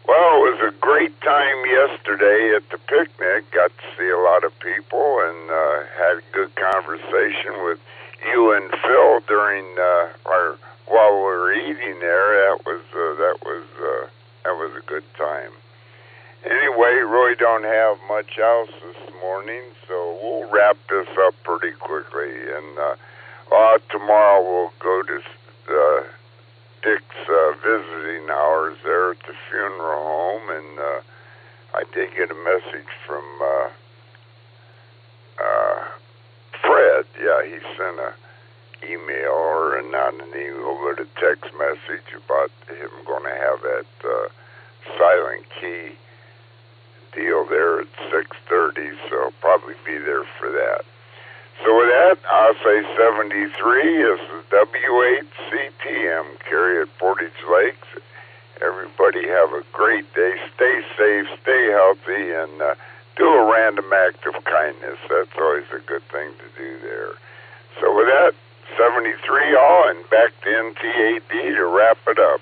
Well, it was a great time yesterday at the picnic. Got to see a lot of people and had a good conversation with you and Phil during while we were eating there. That was a good time. Anyway, really don't have much else this morning, so we'll wrap this up pretty quickly. And tomorrow we'll go to Dick's visiting hours there at the funeral home, and I did get a message from Fred. Yeah, he sent a email, or not an email, but a text message about him going to have that silent key deal there at 6:30, so I'll probably be there for that. So with that, I'll say 73. This is W8CTM, Carrie at Portage Lakes. Everybody have a great day. Stay safe, stay healthy, and do a random act of kindness. That's always a good thing to do there. So with that, 73 all, and back to NTAD to wrap it up.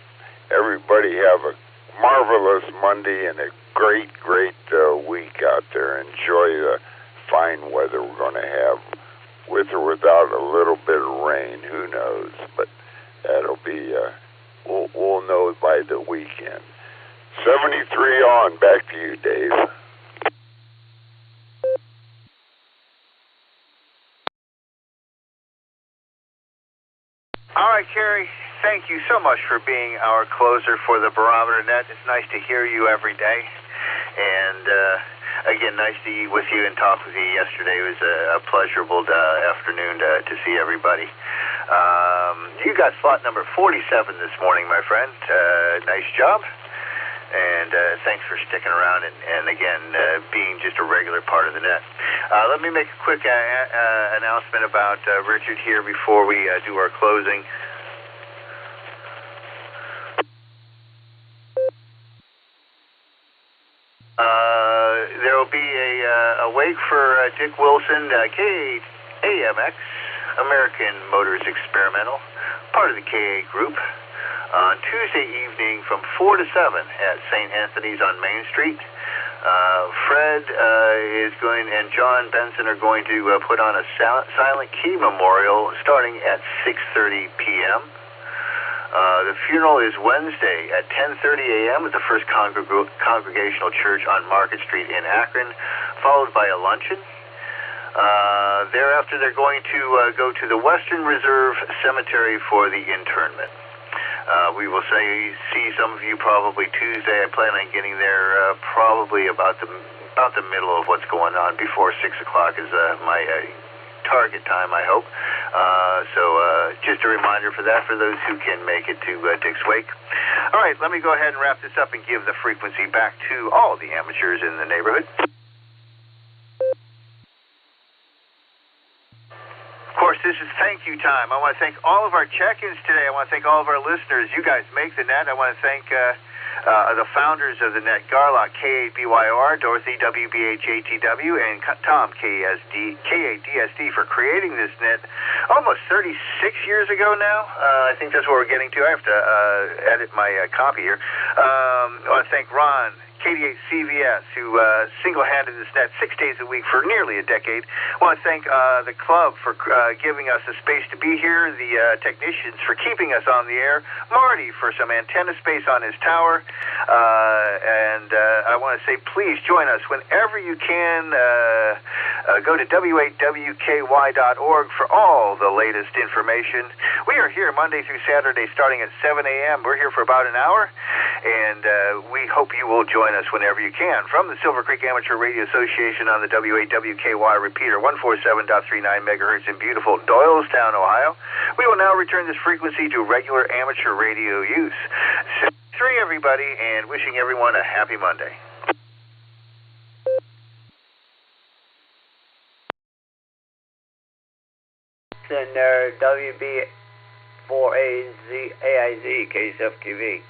Everybody have a marvelous Monday and a great week out there. Enjoy the fine weather we're going to have, with or without a little bit of rain. Who knows? But that'll be, we'll know by the weekend. 73 on. Back to you, Dave. All right, Carrie, thank you so much for being our closer for the Barometer Net. It's nice to hear you every day. And, again, nice to eat with you and talk with you yesterday. It was a pleasurable afternoon to see everybody. You got slot number 47 this morning, my friend. Nice job. And thanks for sticking around and again, being just a regular part of the net. Let me make a quick announcement about Richard here before we do our closing. There will be a wake for Dick Wilson, KAMX, American Motors Experimental, part of the KA Group, on Tuesday evening from 4 to 7 at St. Anthony's on Main Street. Fred is going, and John Benson are going to put on a silent key memorial starting at 6:30 p.m. The funeral is Wednesday at 10:30 a.m. at the First Congregational Church on Market Street in Akron, followed by a luncheon. Thereafter, they're going to go to the Western Reserve Cemetery for the interment. We will see some of you probably Tuesday. I plan on getting there probably about the middle of what's going on. Before 6 o'clock is my target time, I hope. So just a reminder for that, for those who can make it to Dick's Wake. All right, let me go ahead and wrap this up and give the frequency back to all the amateurs in the neighborhood. Of course, this is thank you time. I want to thank all of our check-ins today. I want to thank all of our listeners. You guys make the net. I want to thank the founders of the net, Garlock, K8BYR, Dorothy, WBHATW, and Tom, KADSD, for creating this net almost 36 years ago now. I think that's what we're getting to. I have to edit my copy here. I want to thank Ron, KDH-CVS, who single-handed this net 6 days a week for nearly a decade. I want to thank the club for giving us the space to be here, the technicians for keeping us on the air, Marty for some antenna space on his tower, and I want to say please join us whenever you can. Go to w8wky.org for all the latest information. We are here Monday through Saturday starting at 7 a.m. We're here for about an hour, and we hope you will join us whenever you can. From the Silvercreek Amateur Radio Association on the W8WKY repeater, 147.39 megahertz in beautiful Doylestown, Ohio, we will now return this frequency to regular amateur radio use. 3 everybody, and wishing everyone a happy Monday. WB4AIZ, KSFQV.